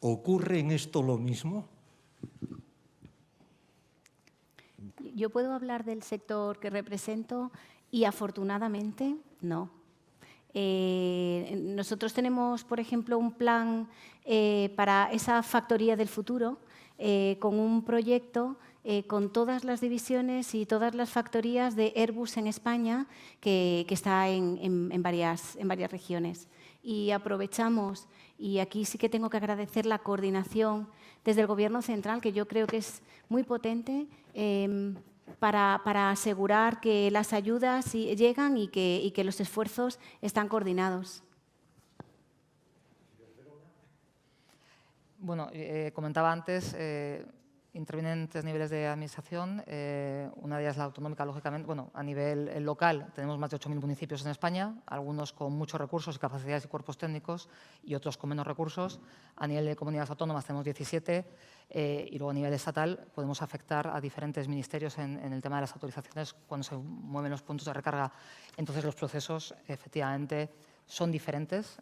¿Ocurre en esto lo mismo? Yo puedo hablar del sector que represento y, afortunadamente, no. Nosotros tenemos, por ejemplo, un plan para esa factoría del futuro, con un proyecto con todas las divisiones y todas las factorías de Airbus en España, que está en varias regiones. Y aprovechamos, y aquí sí que tengo que agradecer la coordinación desde el Gobierno central, que yo creo que es muy potente, para asegurar que las ayudas llegan y que los esfuerzos están coordinados. Bueno, comentaba antes, intervienen 3 niveles de administración. Una de ellas es la autonómica, lógicamente. Bueno, a nivel local tenemos más de 8.000 municipios en España, algunos con muchos recursos y capacidades y cuerpos técnicos y otros con menos recursos. A nivel de comunidades autónomas tenemos 17 y luego a nivel estatal podemos afectar a diferentes ministerios en el tema de las autorizaciones cuando se mueven los puntos de recarga. Entonces, los procesos, efectivamente, son diferentes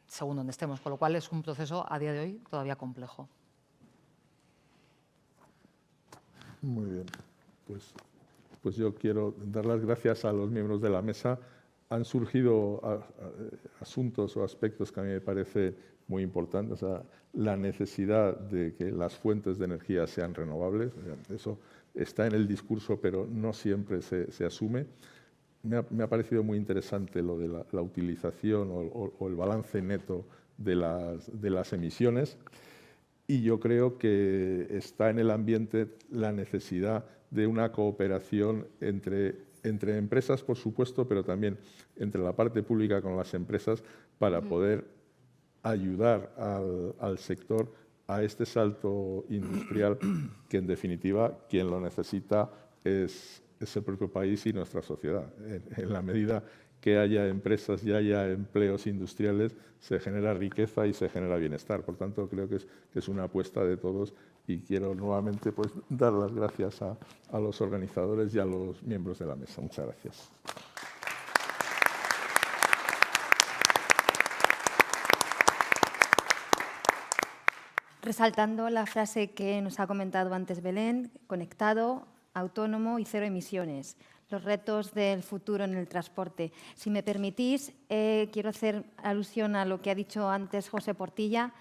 según donde estemos, con lo cual es un proceso a día de hoy todavía complejo. Muy bien. Pues yo quiero dar las gracias a los miembros de la mesa. Han surgido asuntos o aspectos que a mí me parece muy importantes. O sea, la necesidad de que las fuentes de energía sean renovables. Eso está en el discurso, pero no siempre se asume. Me ha parecido muy interesante lo de la utilización o el balance neto de las emisiones. Y yo creo que está en el ambiente la necesidad de una cooperación entre empresas, por supuesto, pero también entre la parte pública con las empresas para poder ayudar al sector a este salto industrial que, en definitiva, quien lo necesita es el propio país y nuestra sociedad. En la medida que haya empresas y haya empleos industriales, se genera riqueza y se genera bienestar. Por tanto, creo que es una apuesta de todos y quiero nuevamente pues, dar las gracias a los organizadores y a los miembros de la mesa. Muchas gracias. Resaltando la frase que nos ha comentado antes Belén, conectado, autónomo y cero emisiones. Los retos del futuro en el transporte. Si me permitís, quiero hacer alusión a lo que ha dicho antes José Portilla,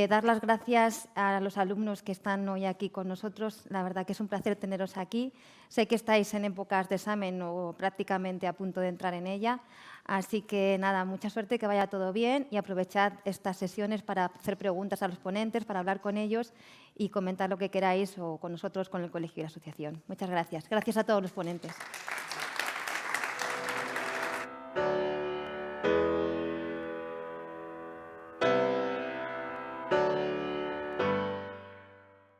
dar las gracias a los alumnos que están hoy aquí con nosotros. La verdad que es un placer teneros aquí. Sé que estáis en épocas de examen o prácticamente a punto de entrar en ella. Así que nada, mucha suerte, que vaya todo bien y aprovechad estas sesiones para hacer preguntas a los ponentes, para hablar con ellos y comentar lo que queráis o con nosotros, con el colegio y la asociación. Muchas gracias. Gracias a todos los ponentes.